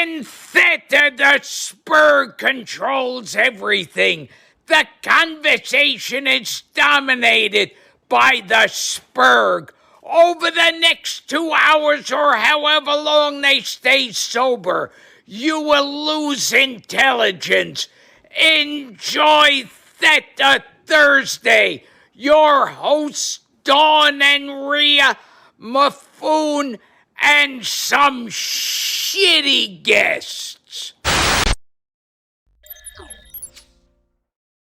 In Theta, the spur controls everything. The conversation is dominated by the spurg. Over the next 2 hours or however long they stay sober, you will lose intelligence. Enjoy Theta Thursday. Your hosts, Dawn and Rhea, Maffoon, and some shitty guests.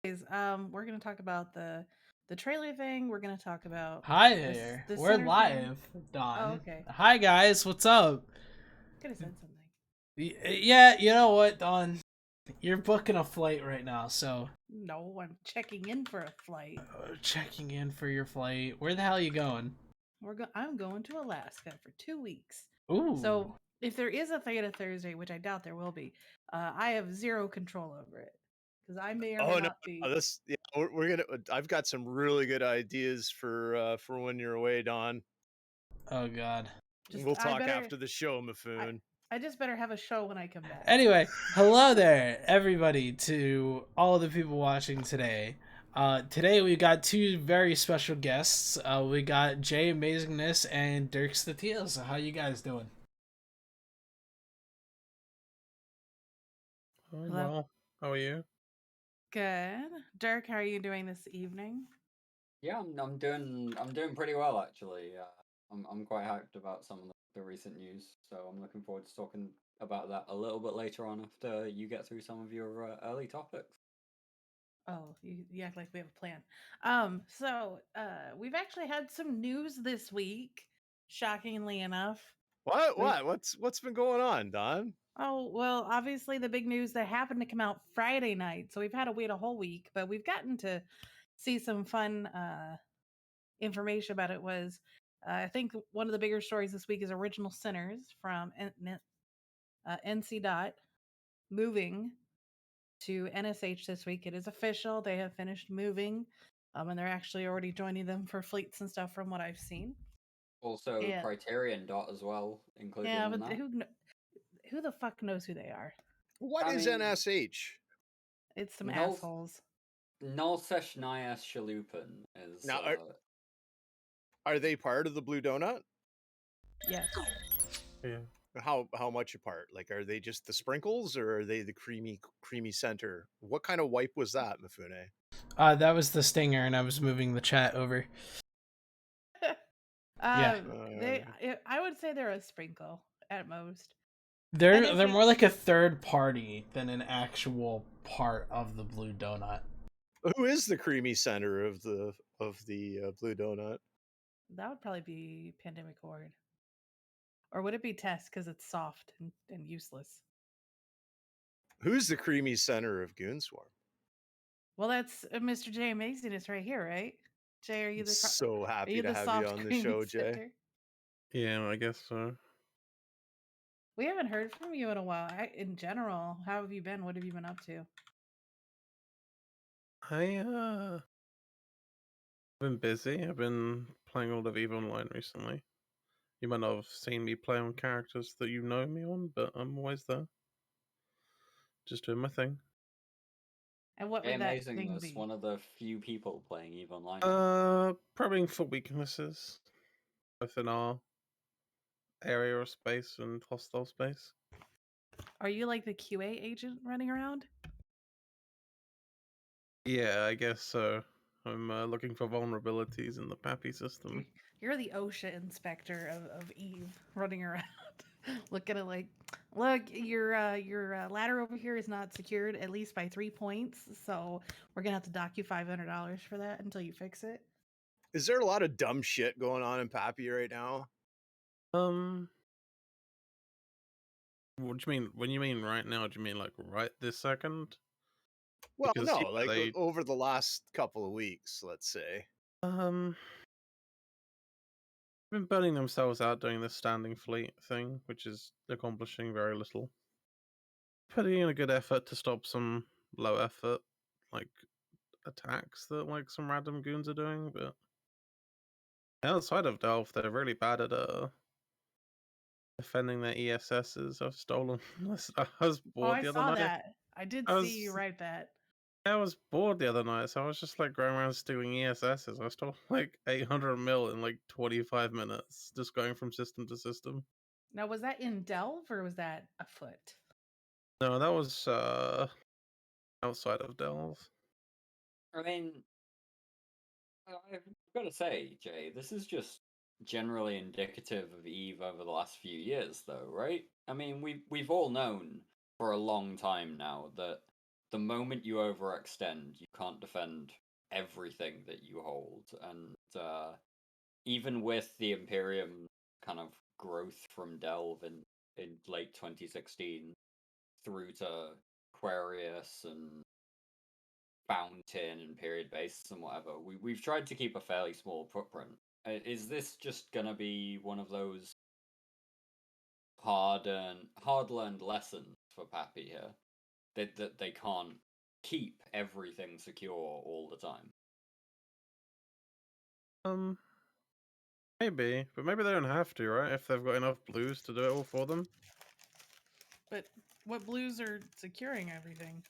We're gonna talk about the trailer thing. We're gonna talk about Hi the there. the We're center thing. live, Don. Oh, okay. Hi guys, what's up? Could have said something. Yeah, you know what, Don? You're booking a flight right now, so No, I'm checking in for a flight. checking in for your flight. Where the hell are you going? I'm going to Alaska for 2 weeks. Ooh. So if there is a Theta Thursday, which I doubt there will be, I have zero control over it because I may or may not be. We're gonna. I've got some really good ideas for when you're away, Don. Oh god. We'll talk after the show, Maffoon. I just better have a show when I come back. Anyway, hello there, everybody, to all the people watching today. Today we got two very special guests. We got Jay Amazingness and Dirks the Teal. So how you guys doing? Oh, Hello. well, how are you? Good. Dirk, how are you doing this evening? Yeah, I'm doing pretty well actually. I'm quite hyped about some of the recent news, so I'm looking forward to talking about that a little bit later on after you get through some of your early topics. Oh, you act like we have a plan. We've actually had some news this week, shockingly enough. What's been going on, Don? Oh, well, obviously the big news that happened to come out Friday night. So we've had to wait a whole week, but we've gotten to see some fun information about it. Was I think one of the bigger stories this week is Original Sinners from NC Dot moving to NSH this week. It is official. They have finished moving, and they're actually already joining them for fleets and stuff from what I've seen. Also, Yeah. Criterion Dot as well included Yeah, in but that. who the fuck knows who they are? What is NSH? It's some assholes. Nolsesh Nyas Shalupin is. Now, are they part of the Blue Donut? Yes. Yeah. How much apart? Like, are they just the sprinkles, or are they the creamy center? What kind of wipe was that, Mafune? That was the stinger, and I was moving the chat over. I would say they're a sprinkle at most. They're more like a third party than an actual part of the Blue Donut. Who is the creamy center of the Blue Donut? That would probably be Pandemic Horde. Or would it be Test because it's soft and useless? Who's the creamy center of Goonswarm? Well, that's Mr. J Amazingness right here, right? Jay, are you the so happy to have you on the show, Jay? Yeah, I guess so. We haven't heard from you in a while. In general, how have you been? What have you been up to? I've been busy. I've been playing a lot of EVE Online recently. You might not have seen me play on characters that you know me on, but I'm always there. Just doing my thing. And what would that thing be? One of the few people playing EVE Online. Probing for weaknesses, both in our area of space and hostile space. Are you like the QA agent running around? Yeah, I guess so. I'm looking for vulnerabilities in the PAPI system. You're the OSHA inspector of Eve running around looking at like, look, your ladder over here is not secured at least by 3 points, so we're gonna have to dock you $500 for that until you fix it. Is there a lot of dumb shit going on in Pappy right now? What do you mean? When you mean right now, do you mean like right this second? Well, Because, no, like over the last couple of weeks, let's say. Been burning themselves out doing this standing fleet thing, which is accomplishing very little. Putting in a good effort to stop some low effort, like attacks that like some random goons are doing, but outside of Delph, they're really bad at defending their ESSs. I've stolen. I was Oh, bored I the other saw night. that. I did I see you was write that. I was bored the other night, so I was just like going around stealing ESSs. I stole like 800 mil in like 25 minutes, just going from system to system. Now, was that in Delve or was that afoot? No, that was outside of Delve. I mean, I've got to say, Jay, this is just generally indicative of Eve over the last few years, though, right? I mean, we've all known for a long time now that the moment you overextend, you can't defend everything that you hold, and even with the Imperium kind of growth from Delve in late 2016 through to Aquarius and Fountain and period basis and whatever, we've tried to keep a fairly small footprint. Is this just gonna be one of those hard learned lessons for Pappy here? That they can't keep everything secure all the time. Maybe, but maybe they don't have to, right? If they've got enough blues to do it all for them. But what blues are securing everything?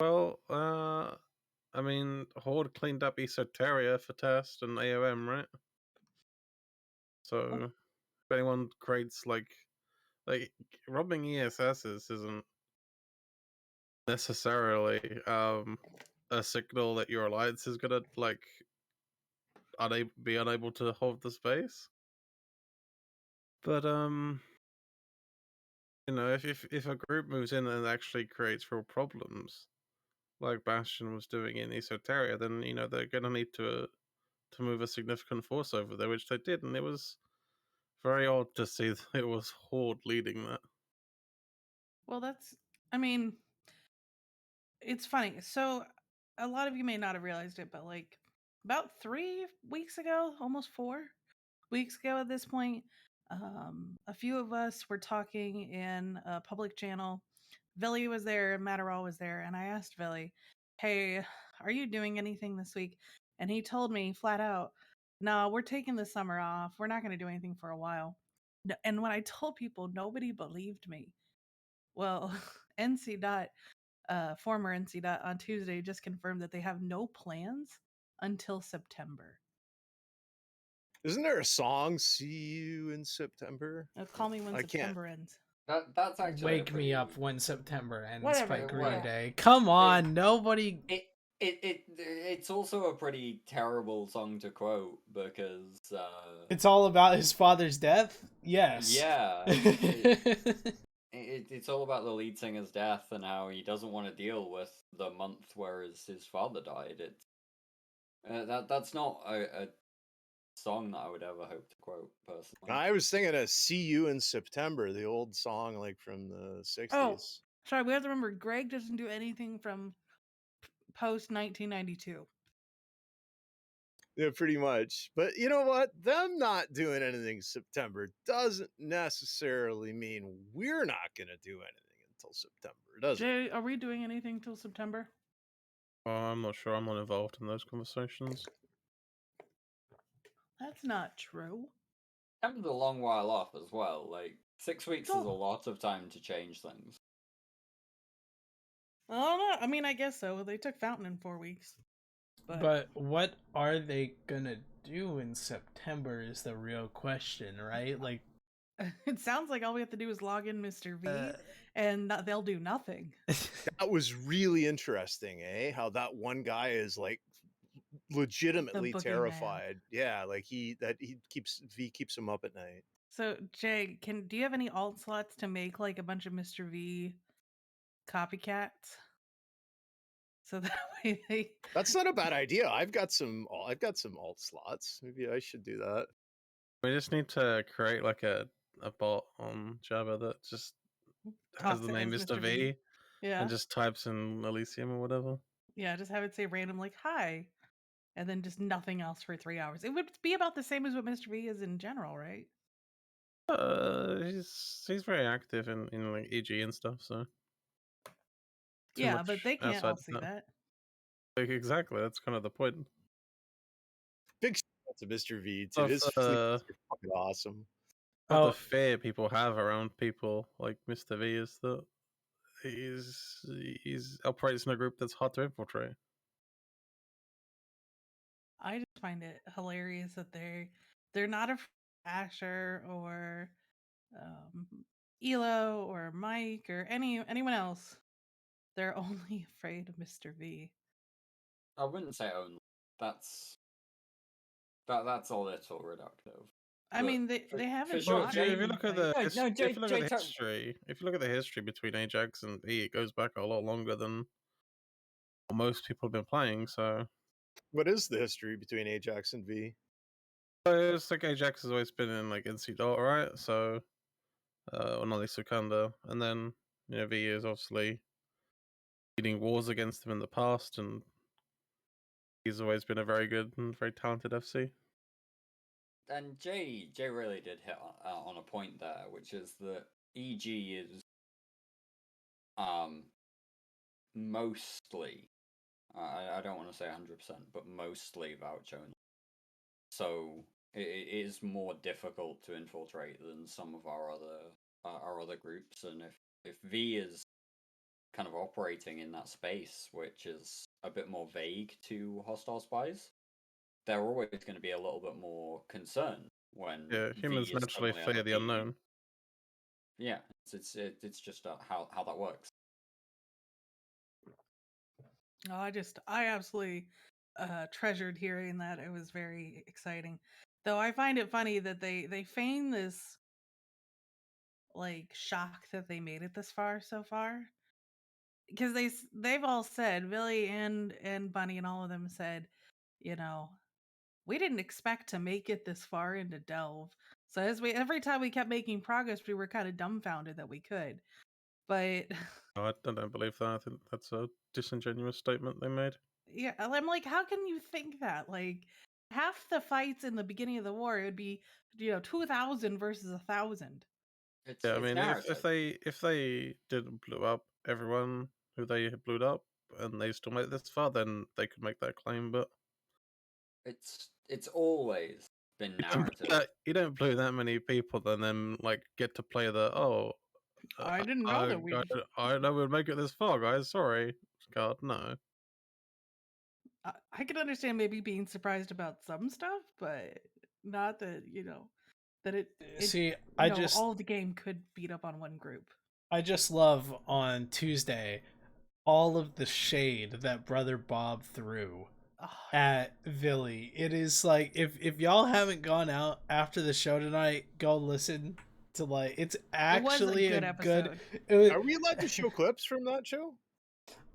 Well, I mean, Horde cleaned up Esoteria for test and AOM, right? So if anyone creates like robbing ESSs isn't necessarily a signal that your alliance is gonna like be unable to hold the space. But you know, if a group moves in and actually creates real problems, like Bastion was doing in Esoteria, then you know they're gonna need to move a significant force over there, which they did, and it was very odd to see that it was Horde leading that. Well, I mean, it's funny. So, a lot of you may not have realized it, but like about 3 weeks ago, almost 4 weeks ago at this point, a few of us were talking in a public channel. Villy was there, Matterall was there, and I asked Villy, "Hey, are you doing anything this week?" And he told me flat out, "No, we're taking the summer off. We're not going to do anything for a while." And when I told people, nobody believed me. Well, NC Dot, former NC Dot on Tuesday just confirmed that they have no plans until September. Isn't there a song "See You in September"? Call me when I can't. September ends. That's actually Wake me up when September ends Whatever, by Green whatever. Day. Come on, nobody. It's also a pretty terrible song to quote because It's all about his father's death? Yes. yeah, it's all about the lead singer's death and how he doesn't want to deal with the month where his father died. It's that's not a song that I would ever hope to quote personally. I was thinking of "See You in September," the old song like from the 60s. Oh, sorry, we have to remember Greg doesn't do anything from post 1992. Yeah, pretty much. But you know what? Them not doing anything September doesn't necessarily mean we're not going to do anything until September, does it? Jay, are we doing anything till September? I'm not sure. I'm not involved in those conversations. That's not true. September's a long while off as well. Like 6 weeks is a lot of time to change things. I don't know. I mean, I guess so. They took Fountain in 4 weeks. But what are they gonna do in September is the real question, right? Like, it sounds like all we have to do is log in Mr. V, and they'll do nothing. That was really interesting, eh? How that one guy is like legitimately terrified. Yeah, like he keeps him up at night. So Jay, do you have any alt slots to make like a bunch of Mr. V copycats? So that way they. That's not a bad idea. I've got some alt slots. Maybe I should do that. We just need to create like a bot on Java that just has the name Mr. V, yeah, and just types in Elysium or whatever. Yeah, just have it say random like hi, and then just nothing else for 3 hours. It would be about the same as what Mr. V is in general, right? He's very active in like EG and stuff, so yeah, but they can't all see that. Like, exactly, that's kind of the point. Big shout out to Mr. V too. His fleets are fucking awesome. Oh. the fear people have around people like Mr. V is that he's operates in a group that's hard to infiltrate. I just find it hilarious that they're not a Asher or Elo or Mike or anyone else. They're only afraid of Mr. V. I wouldn't say only. That's a little reductive. I mean, they haven't. sure, fought Jay- if you look at the No, if you look Jay, at the history, if you look at the history between Ajax and V, it goes back a lot longer than most people have been playing. So What is the history between Ajax and V? it's like Ajax has always been in like NC Dot, right? So, Onali Sukanda, and then V is obviously leading wars against him in the past, and he's always been a very good and very talented FC. And Jay really did hit on a point there, which is that EG is mostly, I don't want to say 100%, but mostly vouch only. So it is more difficult to infiltrate than some of our other groups, and if V is kind of operating in that space, which is a bit more vague to hostile spies, they're always going to be a little bit more concerned when Humans V is naturally suddenly fear the under unknown. Yeah, it's just how that works. Oh, I absolutely treasured hearing that. It was very exciting. Though I find it funny that they feign this like shock that they made it this far so far, because they've all said, Billy and Bunny and all of them said, you know, we didn't expect to make it this far into Delve. So every time we kept making progress, we were kind of dumbfounded that we could. But No, I don't believe that. I think that's a disingenuous statement they made. yeah, I'm like, how can you think that? Like, half the fights in the beginning of the war, it would be 2,000 versus 1,000. Yeah, I It's mean, narrative. if they didn't blow up everyone who they blew up and they still made it this far, then they could make that claim. But It's always been narrative. you don't blow that many people, then like get to play the I didn't know that we. I know we'd make it this far, guys. Sorry, God, no. I could understand maybe being surprised about some stuff, but not that that it See, all the game could beat up on one group. I just love on Tuesday all of the shade that Brother Bob threw at Villy. It is like if y'all haven't gone out after the show tonight, go listen to it's actually it was a good episode. Are we allowed to show clips from that show?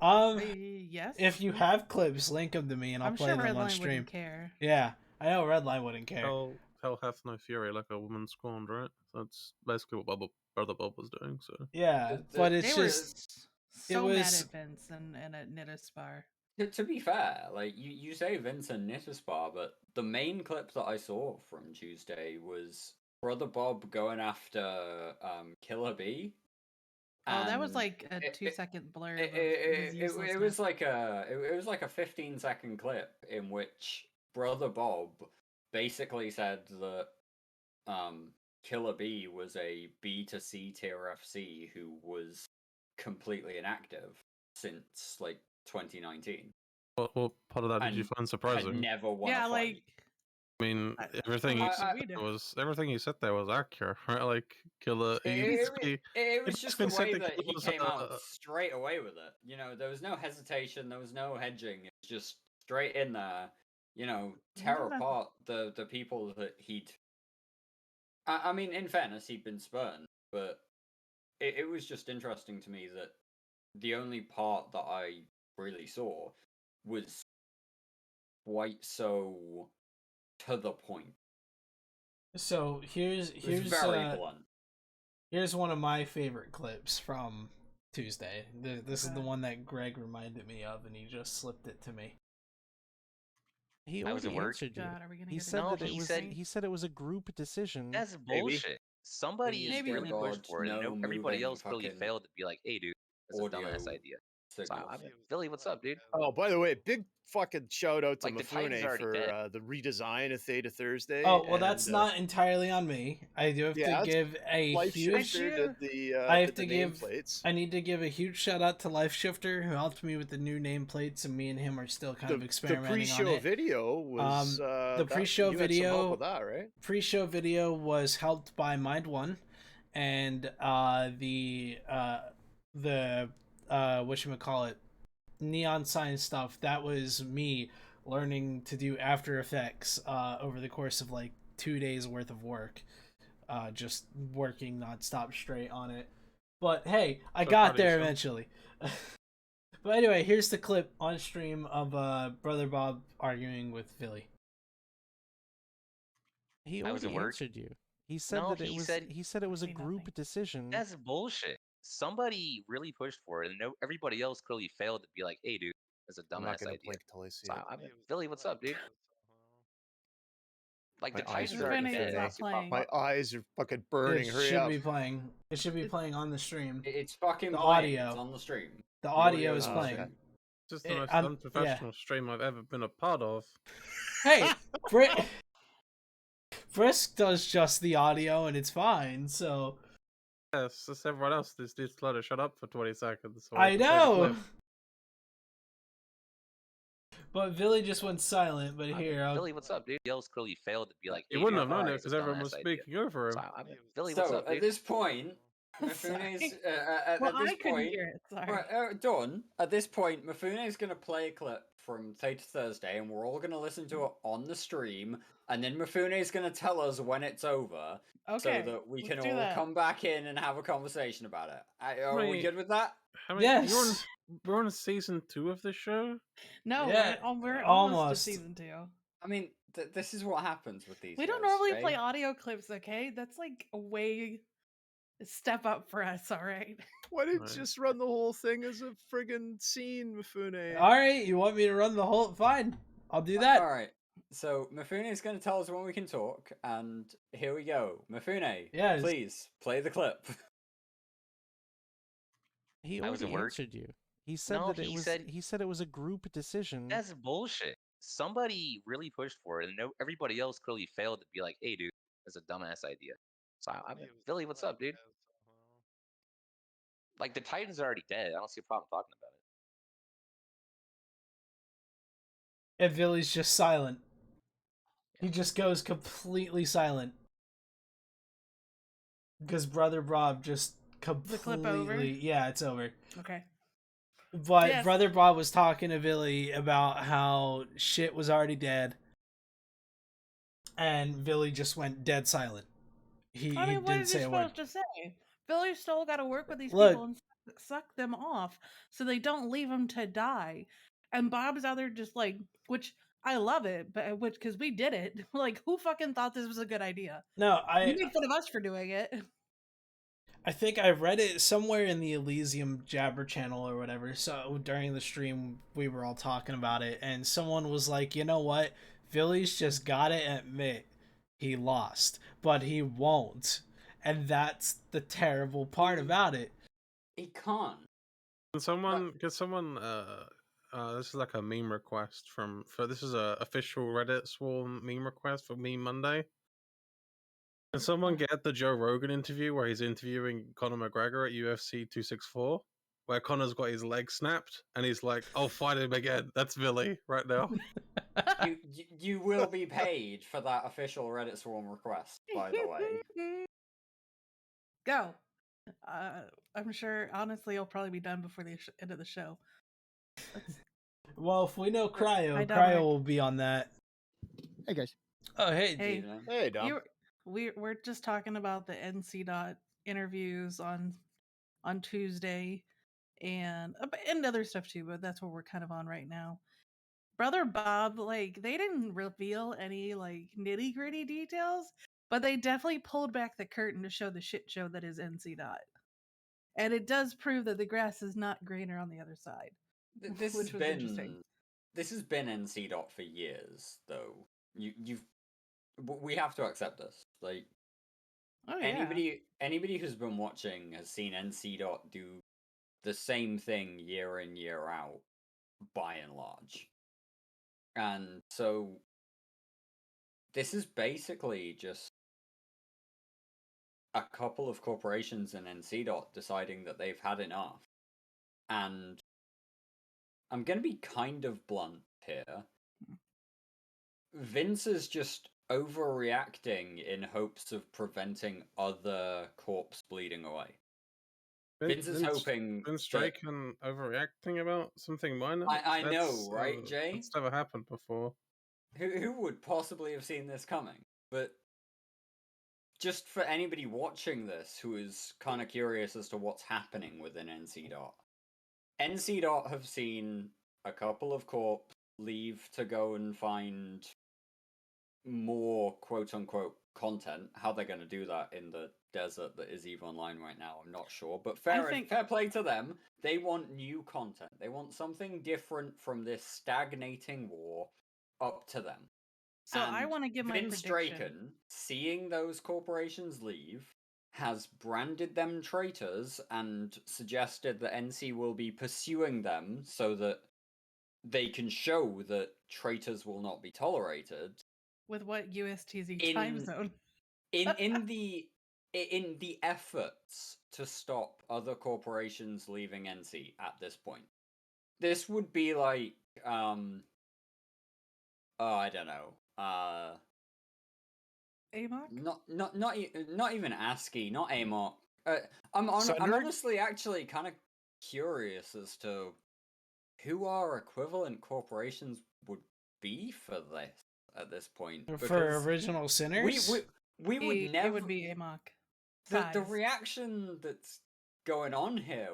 Yes. If you have clips, link them to me and I'll I'm play sure them on Redline stream. wouldn't care. Yeah, I know Redline wouldn't care. Hell hath no fury like a woman scorned, right? That's basically what Brother Bob was doing. So yeah, but it's just so mad at Vince and at Nitaspar. To be fair, like you say Vince and Nitaspar, but the main clip that I saw from Tuesday was Brother Bob going after Killer B. Oh, that was like a 2-second blur. It was like a 15-second clip in which Brother Bob basically said that Killer B was a B to C tier FC who was completely inactive since like 2019. what part of that did you find surprising? Had never won a fight. I mean, everything he said there was accurate, right? Like Killer. It was just the way that he came out straight away with it. There was no hesitation, there was no hedging. It was just straight in there. Tear apart the people that he'd. I mean, in fairness, he'd been spurned, but it was just interesting to me that the only part that I really saw was quite so to the point. So here's very blunt. Here's one of my favorite clips from Tuesday. This is the one that Greg reminded me of, and he just slipped it to me. He already answered you. He said that he said it was a group decision. That's bullshit. Somebody is really pushed for it, and everybody else really failed to be like, "Hey, dude, that's a dumbass idea." signals. Billy, what's up, dude? Oh, by the way, big fucking shout out to Like, the Titan's Mifune already for dead. the redesign of Theta Thursday. Oh well, that's not entirely on me. I do have to give a Life huge. Shifter did the I have did to the give. nameplates. I need to give a huge shout out to Life Shifter who helped me with the new nameplates, and me and him are still kind of experimenting the pre-show on it. video was the pre-show you had some help video. with that, right? Pre-show video was helped by Mind One, and the whatchamacallit, neon sign stuff, that was me learning to do After Effects over the course of like 2 days worth of work, just working nonstop straight on it. But hey, I got there eventually. But anyway, here's the clip on stream of Brother Bob arguing with Philly. He already answered you. He said No, that he said it was a group decision. That's bullshit. Somebody really pushed for it, and everybody else clearly failed to be like, "Hey, dude, that's a dumbass idea." Till I see it. Billy, what's up, dude? Like, My the eyes Titans are already Mifune dead. is not playing. My eyes are fucking burning. It Hurry should up. be playing. It should be playing on the stream. It's fucking the playing. audio. It's on the stream. The audio is on the playing. stream. Just the most unprofessional stream I've ever been a part of. Hey, Frisk does just the audio and it's fine, so... Yes, just everyone else just needs to let it shut up for 20 seconds. So I know! But Billy just went silent, but here... Billy, what's up, dude? Else clearly failed to be like, You "Hey, wouldn't dude, have known it that's a because everyone dumbass was idea." speaking over him. Billy, what's up, dude? At this point, Mifune's Well, at this I couldn't point. hear it. Sorry. Right, Dawn. At this point, Mifune is going to play a clip from Theta Thursday, and we're all going to listen to it on the stream. And then Mifune is going to tell us when it's over, Okay, so that we let's can do all that. come back in and have a conversation about it. Are we Wait. good with that? Yes! We're on season 2 of this show? No, Yeah, we're almost almost. to season 2. I mean, this is what happens with these. We don't guys, normally okay? play audio clips, okay? That's like a way step up for us, all right? Why didn't you just run the whole thing as a friggin' scene, Mifune? Alright, you want me to run the whole... Fine, I'll do that. Alright, so Mifune is going to tell us when we can talk, and here we go. Mifune, Yes. please, play the clip. He That was a already word? answered you. He said No, that he said- he said it was a group decision. That's bullshit. Somebody really pushed for it, and everybody else clearly failed to be like, "Hey, dude, that's a dumbass idea." So, Billy, what's up, dude? Like, the Titans are already dead. I don't see a problem talking about it. And Billy's just silent. He just goes completely silent. Because Brother Bob just completely... The clip over? Yeah, it's over. Okay. But Yes. Brother Bob was talking to Billy about how shit was already dead. And Billy just went dead silent. He I mean, what didn't is he say a word. supposed to say? Billy still got to work with these Look. people and suck them off so they don't leave him to die. And Bob's out there just like, which I love it, but because we did it. Like, who fucking thought this was a good idea? No, You make fun of us for doing it. I think I read it somewhere in the Elysium Jabber channel or whatever. So during the stream, we were all talking about it, and someone was like, "You know what? Philly's just gotta admit he lost, but he won't," and that's the terrible part about it. He can't. Can someone this is like a meme request this is a official Reddit Swarm meme request for Meme Monday. Can someone get the Joe Rogan interview where he's interviewing Conor McGregor at UFC 264, where Conor's got his leg snapped and he's like, "I'll fight him again." That's Billy right now. You will be paid for that official Reddit Swarm request, by the way. Go. I'm sure, honestly, it'll probably be done before the end of the show. Well, if we know Cryo, Hi, Cryo Dominic. will be on that. Hey guys. Oh, hey. Hey, Hey, Dom. we're just talking about the NC dot interviews on Tuesday and other stuff too, but that's what we're kind of on right now. Brother Bob, like, they didn't reveal any like nitty gritty details, but they definitely pulled back the curtain to show the shit show that is NC dot, and it does prove that the grass is not greener on the other side. This Which has was been interesting. This has been NC dot for years, though. We have to accept this. Like, Oh yeah. anybody who's been watching has seen NC dot do the same thing year in, year out, by and large. And so this is basically just a couple of corporations and NCDOT deciding that they've had enough. And I'm going to be kind of blunt here. Vince is just overreacting in hopes of preventing other corps bleeding away. Vince is hoping. Vince Draken overreacting about something minor. I know, right, Jay? That's never happened before. Who would possibly have seen this coming? But just for anybody watching this who is kind of curious as to what's happening within NCDOT, NCDOT have seen a couple of corps leave to go and find more quote-unquote content. How they're going to do that in the desert that is EVE Online right now, I'm not sure. But fair play to them. They want new content. They want something different from this stagnating war. Up to them. So I want to give my Vince prediction. Draken, seeing those corporations leave, has branded them traitors and suggested that NC will be pursuing them so that they can show that traitors will not be tolerated. With what USTZ time zone? in the efforts to stop other corporations leaving NC at this point. This would be like I don't know. AMOC? Not even ASCII, not AMOC. I'm honestly actually kind of curious as to who our equivalent corporations would be for this at this point. For original sinners, we would never. It would be AMOC. The reaction that's going on here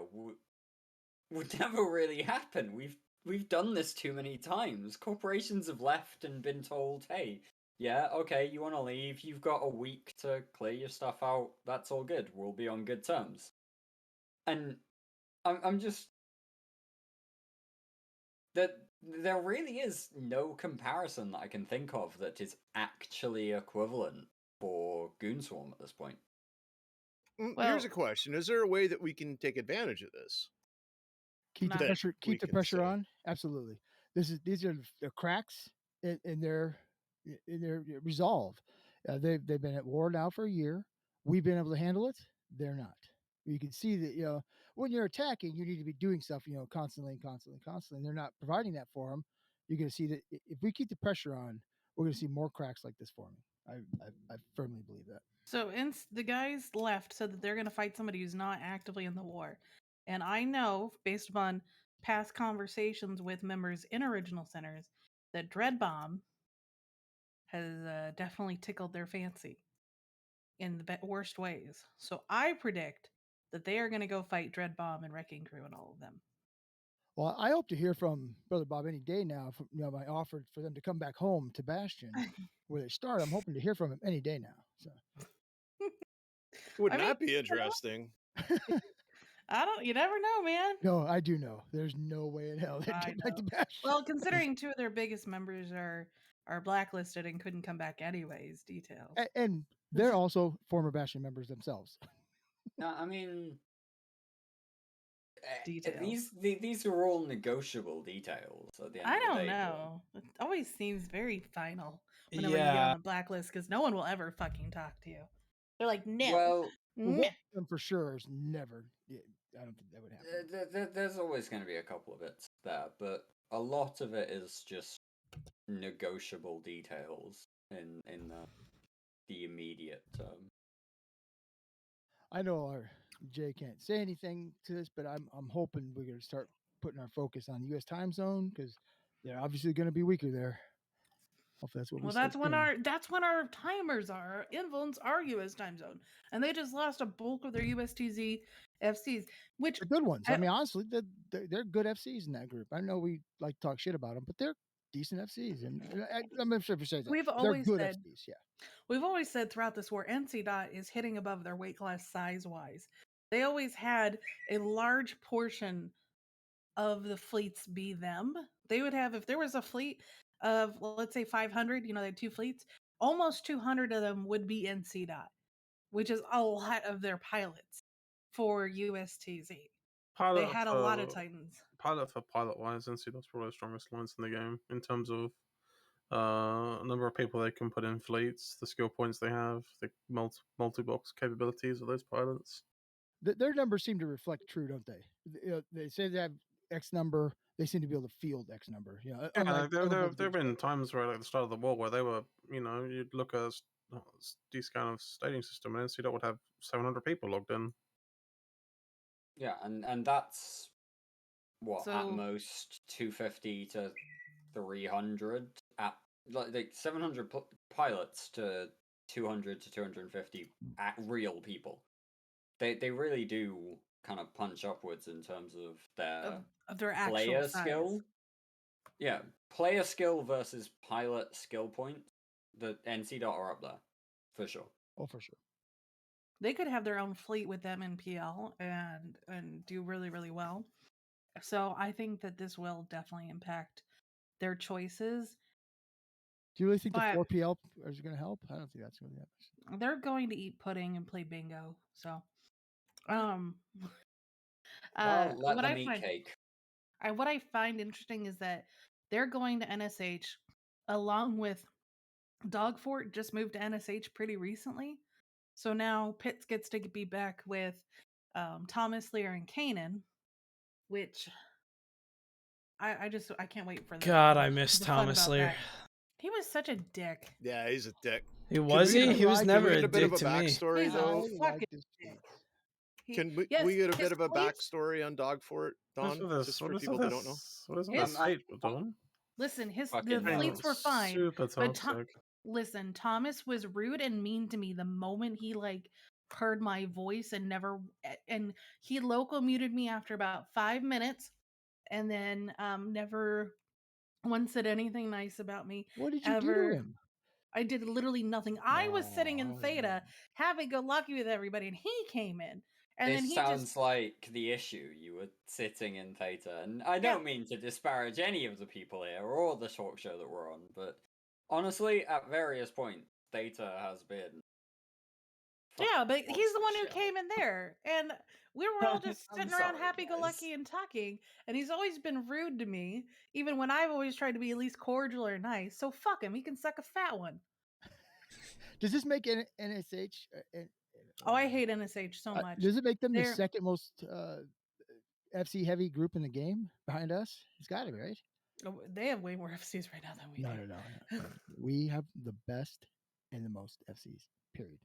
would never really happen. We've done this too many times. Corporations have left and been told, hey, yeah, okay, you want to leave, you've got a week to clear your stuff out, that's all good, we'll be on good terms. And I'm just... that there really is no comparison that I can think of that is actually equivalent for Goonswarm at this point. Here's a question. Is there a way that we can take advantage of this? Keep the pressure on. Absolutely. These are the cracks in their resolve. They've been at war now for a year. We've been able to handle it. They're not. You can see that when you're attacking, you need to be doing stuff constantly. And they're not providing that for them. You're going to see that if we keep the pressure on, we're going to see more cracks like this forming. I firmly believe that. So the guys left said that they're going to fight somebody who's not actively in the war. And I know, based upon past conversations with members in Original Centers, that Dread Bomb has definitely tickled their fancy in the worst ways. So I predict that they are going to go fight Dread Bomb and Wrecking Crew and all of them. Well, I hope to hear from Brother Bob any day now. My offer for them to come back home to Bastion, where they start. I'm hoping to hear from him any day now. So, wouldn't that be interesting? You never know, man. No, I do know. There's no way in hell they'd get back to Bastion. Well, considering two of their biggest members are blacklisted and couldn't come back anyways, details. And they're also former Bastion members themselves. No, I mean, these are all negotiable details at the end of the day. I don't know. It always seems very final whenever you get on the blacklist because no one will ever fucking talk to you. They're like, no. Well, for sure is never. I don't think that would happen. There's always going to be a couple of bits there, but a lot of it is just negotiable details in the immediate term. I know our Jay can't say anything to this, but I'm hoping we're going to start putting our focus on the U.S. time zone because they're obviously going to be weaker there. Hopefully that's what that's when our timers are. Invulns are U.S. time zone, and they just lost a bulk of their USTZ FCs, which are good ones. I mean, honestly, they're good FCs in that group. I know we like to talk shit about them, but they're decent FCs, and I'm sure if you say that. We've always good said FCs, yeah. We've always said throughout this war, NCDOT is hitting above their weight class size-wise. They always had a large portion of the fleets be them. They would have, if there was a fleet of, let's say 500, they had two fleets, almost 200 of them would be NCDOT, which is a lot of their pilots for USTZ. they had a lot of Titans. Pilot wise, NCDOT's probably the strongest alliance in the game in terms of number of people they can put in fleets, the skill points they have, the multi-box capabilities of those pilots. Their numbers seem to reflect true, don't they? They say they have X number. They seem to be able to field X number. Yeah, there have been times where, like at the start of the war, where they were, you'd look at this kind of staging system, and NCDOT would have 700 people logged in. Yeah, and that's what at most 250 to 300 at like 700 pilots to 200 to 250 at real people. They really do kind of punch upwards in terms of their actual player size. skill. Yeah, player skill versus pilot skill points. The NCDOT are up there for sure. Oh, for sure. They could have their own fleet with them in PL and do really, really well. So I think that this will definitely impact their choices. Do you really think the 4PL is going to help? I don't think that's going to happen. They're going to eat pudding and play bingo. So, well, let them eat cake. What I find interesting is that they're going to NSH along with Dogfort just moved to NSH pretty recently. So now Pitts gets to be back with Thomas, Lear, and Kanan, which I can't wait for that. God, I miss Thomas Lear. He was such a dick. Yeah, he's a dick. He was he? He was never a dick to me. Backstory, though. Can we get a bit of a backstory on Dogfort, Don? Just for people that don't know. What is this fight with Don? Listen, the fleets were fine. But listen, Thomas was rude and mean to me the moment he heard my voice and he local muted me after about 5 minutes, and then never once said anything nice about me. What did you do to him? I did literally nothing. I was sitting in Theta, happy-go-lucky with everybody, and he came in. And this then he sounds like the issue. You were sitting in Theta, and I don't mean to disparage any of the people here or the talk show that we're on, but honestly, at various points, Theta has been. Yeah, but he's the one who came in there, and we were all just sitting around happy-go-lucky and talking, and he's always been rude to me, even when I've always tried to be at least cordial or nice. So fuck him. He can suck a fat one. Does this make NSH? Oh, I hate NSH so much. Does it make them the second most FC heavy group in the game behind us? It's got to be, right? Oh, they have way more FCs right now than we do. No. We have the best and the most FCs, period.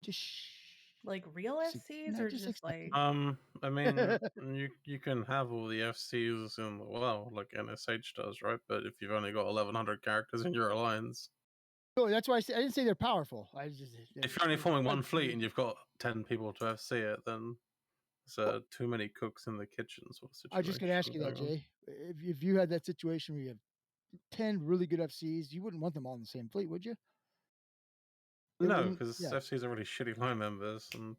Just like real FCs or just like I mean you can have all the FCs in the world like NSH does, right? But if you've only got 1100 characters in your alliance. Oh, that's why I didn't say they're powerful. If you're only forming one fleet and you've got 10 people to FC it, then there's too many cooks in the kitchen sort of situation. I was just going to ask you that, Jay. If you had that situation where you have 10 really good FCs, you wouldn't want them all in the same fleet, would you? No, because FCs are really shitty line members. And...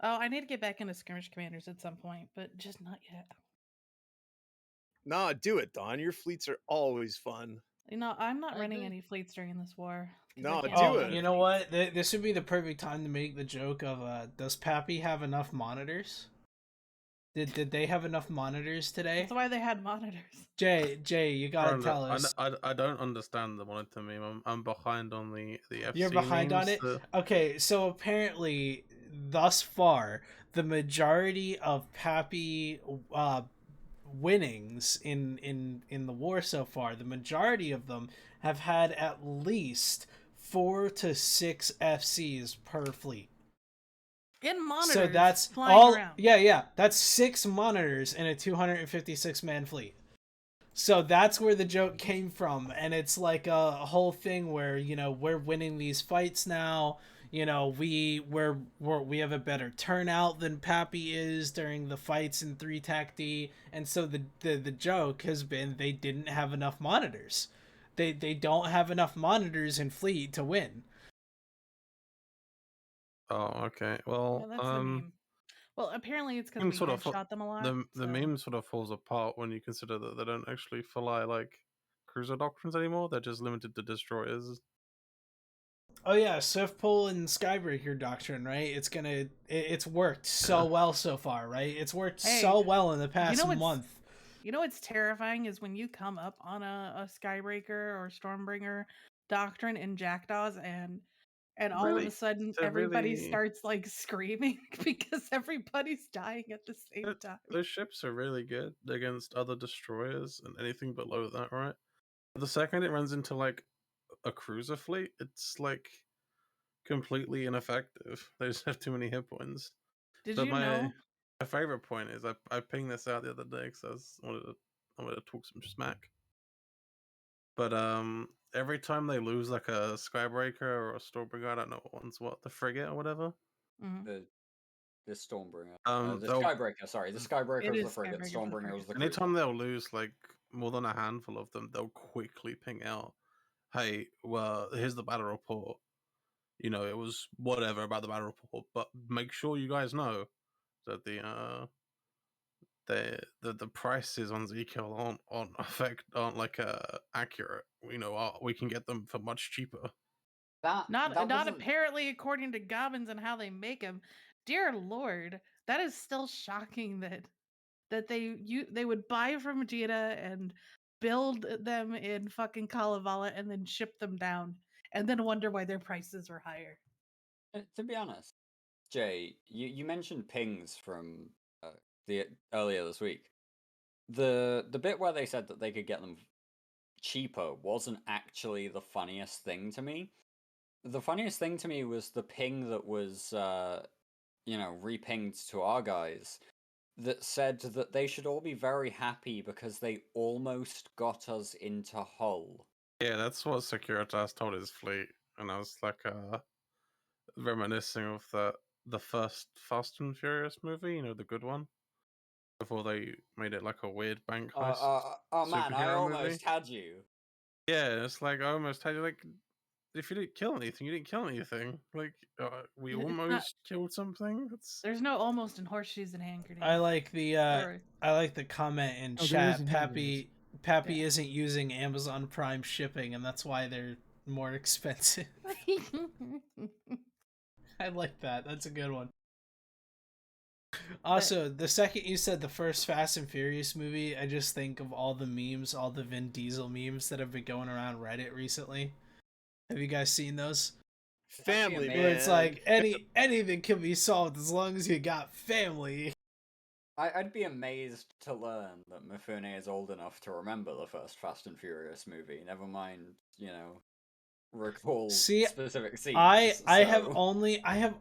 Oh, I need to get back into skirmish commanders at some point, but just not yet. Nah, do it, Don. Your fleets are always fun. I'm not running any fleets during this war. No, do it. You know what? This would be the perfect time to make the joke of, does Pappy have enough monitors? Did they have enough monitors today? That's why they had monitors. Jay, you gotta tell us. I don't understand the monitor meme. I'm behind on the FC. You're behind on it? Okay, so apparently, thus far, the majority of Pappy winnings in the war so far, the majority of them have had at least 4 to 6 FCs per fleet. In monitors, so that's all around. Yeah, that's 6 monitors in a 256 man fleet. So that's where the joke came from, and it's like a whole thing where we're winning these fights now. We have a better turnout than Pappy is during the fights in 3 TAC D, and so the joke has been they didn't have enough monitors. They don't have enough monitors in fleet to win. Oh, okay. Well, that's the meme. Well, apparently it's because we shot them a lot. The meme sort of falls apart when you consider that they don't actually fly like cruiser doctrines anymore. They're just limited to destroyers. Oh yeah, Swift Pull and Skybreaker doctrine, right? It's worked so well so far, right? It's worked so well in the past month. You know what's terrifying is when you come up on a Skybreaker or Stormbringer doctrine in Jackdaws and all of a sudden everybody starts like screaming because everybody's dying at the same time. Those ships are really good against other destroyers and anything below that, right? The second it runs into like a cruiser fleet, it's like completely ineffective. They just have too many hit points. Did you know? My favorite point is I pinged this out the other day because I wanted to talk some smack. But every time they lose like a Skybreaker or a Stormbringer, I don't know what one's what, the frigate or whatever. Mm-hmm. The Stormbringer. The Skybreaker, sorry. The Skybreaker is the frigate, Stormbringer was the cruiser. Anytime they'll lose like more than a handful of them, they'll quickly ping out, hey, well, here's the battle report. You know, it was whatever about the battle report, but make sure you guys know that the prices on Zkill aren't like accurate. You know, we can get them for much cheaper. Not apparently according to Gobbins and how they make them. Dear Lord, that is still shocking that they would buy from Vegeta and build them in fucking Kalevala and then ship them down and then wonder why their prices were higher. To be honest, Jay, you mentioned pings from the earlier this week. The bit where they said that they could get them cheaper wasn't actually the funniest thing to me. The funniest thing to me was the ping that was repinged to our guys that said that they should all be very happy because they almost got us into Hull. Yeah, that's what Securitas told his fleet, and I was like reminiscing of the first Fast and Furious movie, you know, the good one, before they made it like a weird bank heist. Oh man, I almost had you. Yeah, it's like I almost had you. Like, if you didn't kill anything, you didn't kill anything. Like, we almost killed something. There's no almost in Horseshoes and hand grenades. I like the comment in chat. Pappy isn't using Amazon Prime shipping, and that's why they're more expensive. I like that. That's a good one. Also, the second you said the first Fast and Furious movie, I just think of all the memes, all the Vin Diesel memes that have been going around Reddit recently. Have you guys seen those? Family, man. Where it's like anything can be solved as long as you got family. I'd be amazed to learn that Mifune is old enough to remember the first Fast and Furious movie. Never mind, recall specific scenes. I have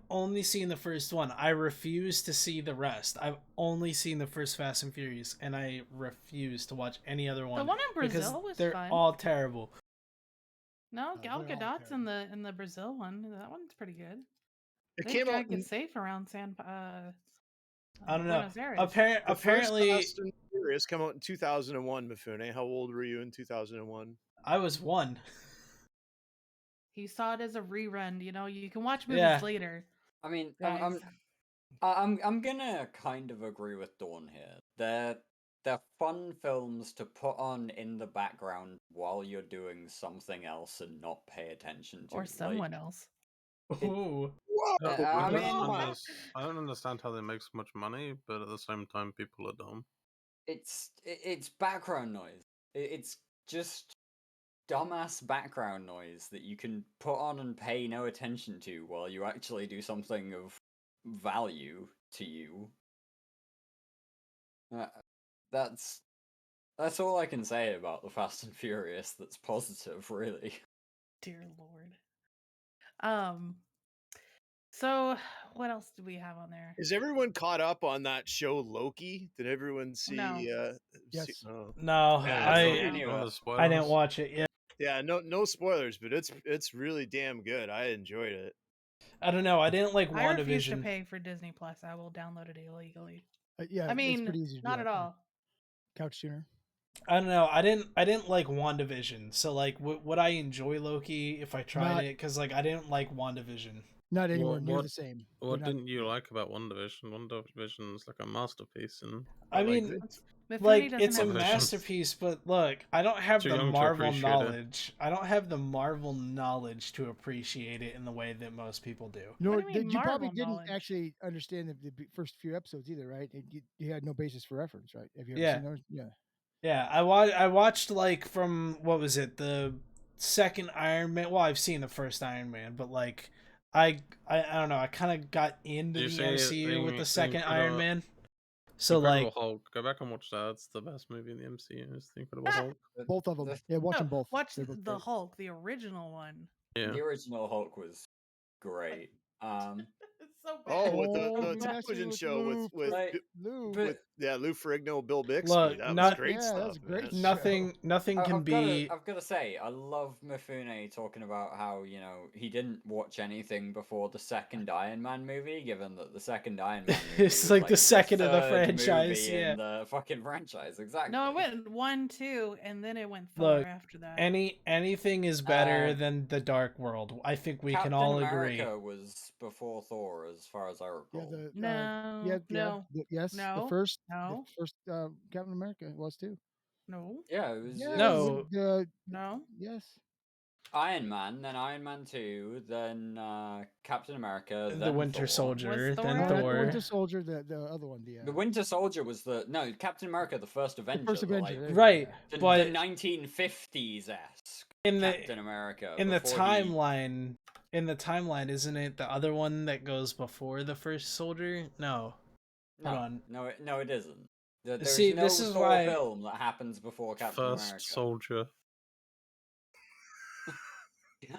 only seen the first one. I refuse to see the rest. I've only seen the first Fast and Furious, and I refuse to watch any other one. The one in Brazil was they're fun. all terrible. No, Gal Gadot's in the Brazil one. That one's pretty good. It came out safe around I don't know. Buenos Aires. Apparently, Fast and Furious came out in 2001. Mifune, how old were you in 2001? I was 1. He saw it as a rerun. You can watch movies later. I mean, I'm gonna kind of agree with Dawn here. They're fun films to put on in the background while you're doing something else and not pay attention to. Or someone else. Ooh. I don't understand how they make so much money, but at the same time, people are dumb. It's background noise. It's just dumbass background noise that you can put on and pay no attention to while you actually do something of value to you. That's all I can say about the Fast and Furious that's positive, really. Dear Lord. So what else do we have on there? Is everyone caught up on that show Loki? Did everyone see? No. Yes. No, I didn't watch it yet. Yeah, no spoilers, but it's really damn good. I enjoyed it. I don't know. I didn't like WandaVision. I refuse to pay for Disney Plus. I will download it illegally. Yeah, I mean, it's pretty easy to not do at that. all. Couch tuner. I don't know. I didn't like WandaVision. So like, would I enjoy Loki if I tried it? Because like, I didn't like WandaVision. Not anywhere near the same. What didn't you like about WandaVision? WandaVision is like a masterpiece, and I mean, like doesn't it's a have vision. masterpiece, but look, I don't have Too the young to Marvel appreciate it. knowledge. I don't have the Marvel knowledge to appreciate it in the way that most people do. What do you mean you probably Marvel didn't knowledge? actually understand the first few episodes either, right? You had no basis for reference, right? Have you ever Yeah. seen those? Yeah. Yeah, I watched like from what was it, the second Iron Man. Well, I've seen the first Iron Man, but like I don't know. I kind of got into You the see MCU with the second Incredible- Iron Man. So Incredible like, Hulk. Go back and watch that. It's the best movie in the MCU. It's the Incredible Hulk. Both of them. Yeah, watch them both. Watch They're both the great. Hulk, the original one. Yeah. The original Hulk was great. It's so bad. Oh, with the messing television with show Lou with but Lou Ferrigno, Bill Bixby. look, That was not great stuff. that was a great man. show. nothing can be. I've got to say, I love Mifune talking about how, you know, he didn't watch anything before the second Iron Man movie, given that the second Iron Man movie It's was like the second of the third franchise, movie yeah. in the fucking franchise, exactly. No, it went 1, 2, and then it went Thor Look, after that. anything is better than the Dark World. I think we Captain can all America agree. was before Thor, as far as I recall. Yes. No, The first no. Captain America was too. No. Yeah, it was. No. No. Yes. Iron Man, then Iron Man 2, then Captain America, The then Winter Thor. Soldier, Was then Thor? Not the Thor. Winter Soldier, the other one. The Winter Soldier was no Captain America, the first Avenger. first Avenger, like, there you Right, the but 1950s esque in the Captain America. in the before he- timeline, isn't it the other one that goes before the first soldier? No. No, Hold on. no, it isn't. There's See, no this is Thor why- film that happens before Captain First America. Soldier.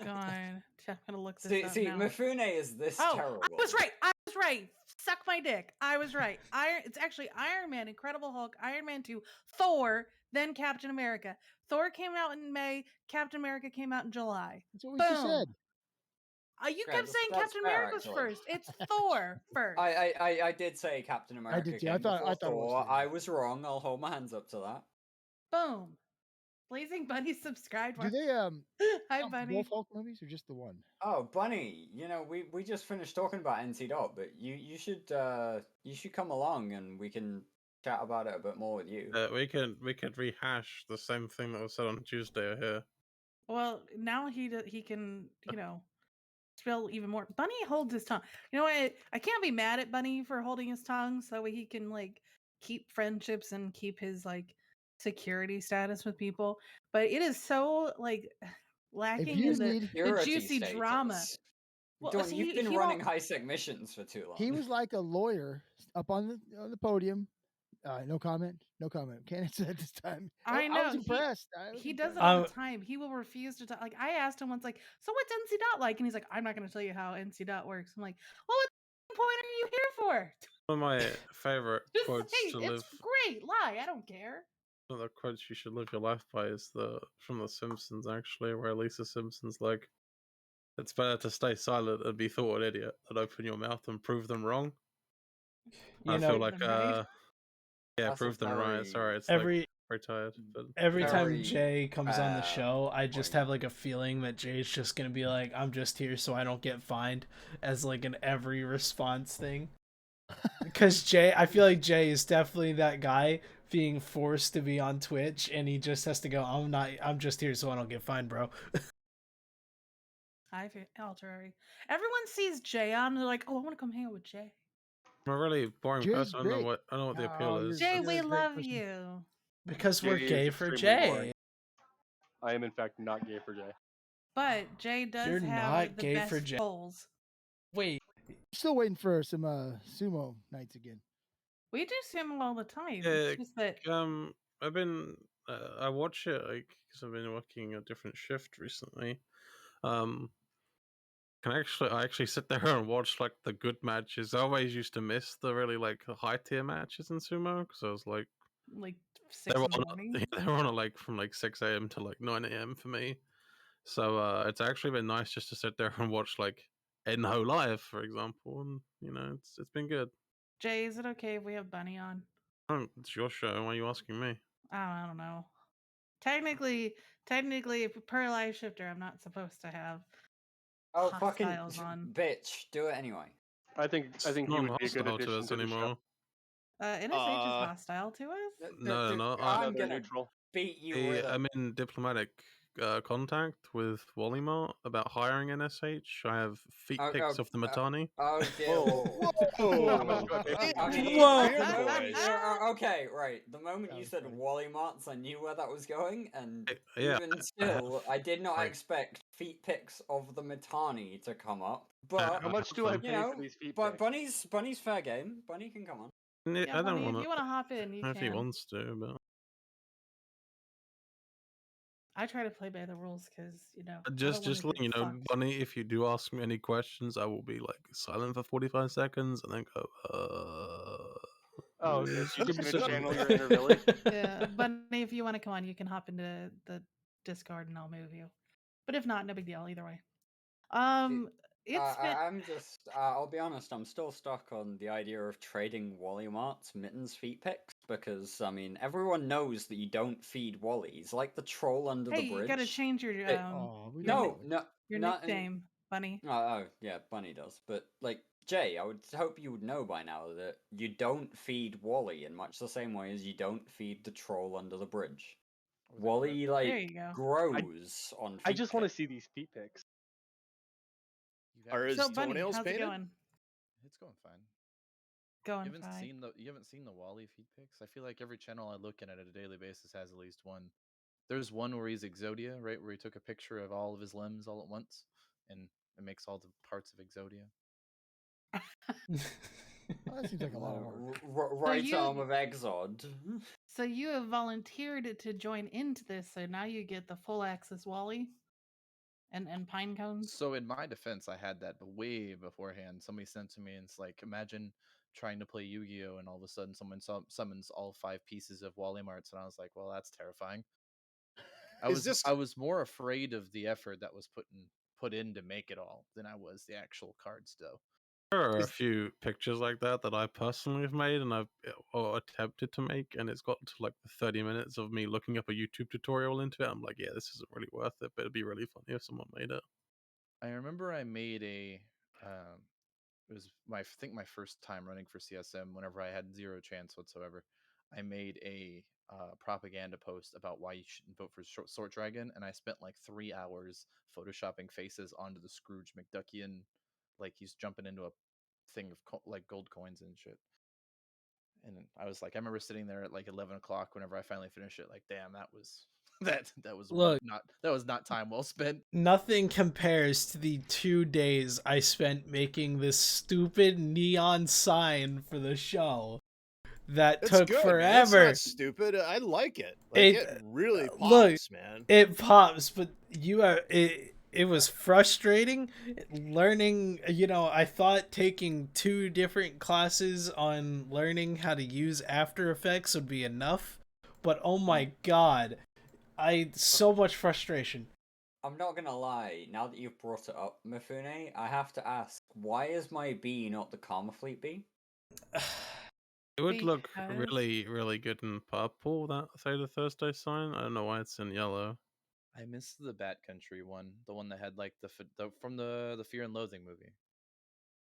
God, I'm gonna look this up See, now. Mifune is this terrible. I was right. Suck my dick. I was right. It's actually Iron Man, Incredible Hulk, Iron Man 2, Thor, then Captain America. Thor came out in May. Captain America came out in July. That's what we just said. You Yeah, kept saying that's Captain fair, America was actually. first. It's Thor first. I did say Captain America. did too. I came thought before it was Thor. too. I was wrong. I'll hold my hands up to that. Boom. Blazing Bunny subscribed. Do they Hi, Bunny. both Hulk movies or just the one? Oh, Bunny, you know, we just finished talking about NC Dot, but you should come along and we can chat about it a bit more with you. We could rehash the same thing that was said on Tuesday here. Well, now he can, spill even more. Bunny holds his tongue. You know what? I can't be mad at Bunny for holding his tongue so he can keep friendships and keep his security status with people. But it is so lacking in the juicy status. drama. Well, Dawn, you've been running high sec missions for too long. He was like a lawyer up on the podium. No comment. Can't answer that this time. I know. I was impressed. He does it all the time. He will refuse to talk. I asked him once, so what's NC Dot like? And he's like, I'm not going to tell you how NC Dot works. I'm like, well, what point are you here for? One of my favorite quotes to live. It's great. Lie. I don't care. One of the quotes you should live your life by is from The Simpsons, actually, where Lisa Simpson's like, "It's better to stay silent and be thought an idiot than open your mouth and prove them wrong." I feel like prove them right. Sorry, it's very tired. But every time Jay comes on the show, I just have a feeling that Jay's just gonna be like, "I'm just here so I don't get fined," as an every response thing. Because I feel like Jay is definitely that guy being forced to be on Twitch, and he just has to go, I'm just here so I don't get fined, bro. Hi, Alterary. Everyone sees Jay on, and they're like, "Oh, I want to come hang out with Jay." I'm a really boring person. I don't know what the appeal is. Jay, we love you. Because we're gay for Jay. Boring. I am in fact not gay for Jay. But Jay does You're have not the gay best for Jay. polls. Wait. Still waiting for some sumo nights again. We do sumo all the time. Yeah, It's just that I've been I watch it because I've been working a different shift recently. I actually sit there and watch the good matches. I always used to miss the really high tier matches in sumo because I was like 6 in the morning. They were on at from 6 a.m. to 9 a.m. for me. So it's actually been nice just to sit there and watch Enho live, for example, and it's been good. Jay, is it okay if we have Bunny on? It's your show. Why are you asking me? I don't know. Technically, per live shifter, I'm not supposed to have fucking hostiles on. Bitch, do it anyway. I think he would be a good addition to the show. NSH is hostile to us? No, no, I'm they're gonna neutral. beat you with I'm in diplomatic contact with Wallimart about hiring NSH. I have feet pics of the Matani. Oh dear Whoa! lord. How much do I pay for I that? mean, Whoa! okay, right. The moment you was said funny. Wally Marts, I knew where that was going, and Yeah, even I have, still, I did not like, expect feet pics of the Matani to come up. I But How much have do I them. you pay know, for these feet but pics? Bunny's fair game. Bunny can come on. Yeah, I don't Bunny, if want you want to hop in, you to. If he can. wants to, but I try to play by the rules because, you know, I just don't want letting you to know, get fucked. Bunny. If you do ask me any questions, I will be like silent for 45 seconds and then go. Oh, okay. So you're just gonna So- channel your inner Billy? Yeah, Bunny, if you want to come on, you can hop into the Discord and I'll move you. But if not, no big deal either way. It's been I'm just, I'll be honest, I'm still stuck on the idea of trading Wally Mart's mittens feet pics because, I mean, everyone knows that you don't feed Wallies. Like the troll under hey, the bridge. you gotta change your We your, don't No, know. no, your not nickname, Bunny. Oh, yeah, Bunny does. But, like, Jay, I would hope you would know by now that you don't feed Wally in much the same way as you don't feed the troll under the bridge. Wally, There like, you go. grows on feet I just want to pics. see these feet pics. Are his So, Bunny, toenails how's painted? it going? It's going fine. Going You haven't fine. seen the Wally feed pics? I feel like every channel I look at a daily basis has at least one. There's one where he's Exodia, right? Where he took a picture of all of his limbs all at once, and it makes all the parts of Exodia. Well, that seems like a lot of work. Right arm of Exod. So you have volunteered to join into this, so now you get the full access Wally and pine cones. So in my defense, I had that way beforehand. Somebody sent to me, and it's like, imagine trying to play Yu-Gi-Oh, and all of a sudden someone summons all 5 pieces of Wally Marts, and I was like, well, that's terrifying. I was more afraid of the effort that was put in to make it all than I was the actual cards, though. There are a few pictures like that I personally have made and I've attempted to make, and it's got to like 30 minutes of me looking up a YouTube tutorial into it. I'm like, yeah, this isn't really worth it, but it'd be really funny if someone made it. I remember I made a it was I think my first time running for CSM whenever I had 0 chance whatsoever. I made a propaganda post about why you shouldn't vote for Sort Dragon, and I spent like 3 hours photoshopping faces onto the Scrooge McDuckian, like he's jumping into a thing of like gold coins and shit. And I was like, I remember sitting there at like 11 o'clock whenever I finally finished it. Like, damn, that was Look, that was not time well spent. Nothing compares to the 2 days I spent making this stupid neon sign for the show. That took good, forever. Man. It's not stupid. I like it. Like, it really pops, man. It pops, but it was frustrating learning. You know, I thought taking 2 different classes on learning how to use After Effects would be enough, but oh my god, so much frustration. I'm not gonna lie, now that you've brought it up, Mifune, I have to ask, why is my bee not the Karma Fleet bee? It would look really, really good in purple, that Theta Thursday sign. I don't know why it's in yellow. I missed the Bat Country one, the one that had like from the Fear and Loathing movie.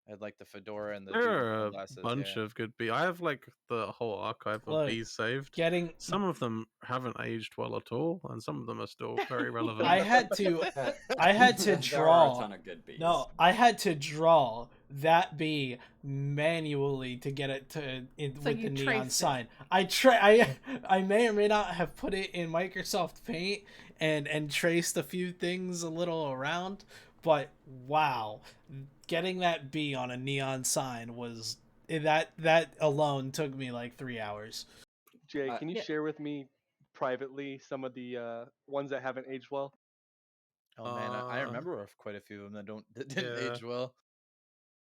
I had like the fedora and the There dude are with a glasses. bunch of good bees. I have like the whole archive of bees saved. Some of them haven't aged well at all, and some of them are still very relevant. I had to draw. There are a ton of good bees. No, I had to draw that bee manually to get it with the neon sign. I may or may not have put it in Microsoft Paint and traced a few things a little around, but wow, getting that bee on a neon sign was that alone took me like 3 hours. Jay, can you share with me privately some of the ones that haven't aged well? Oh man, I remember quite a few of them that didn't age well.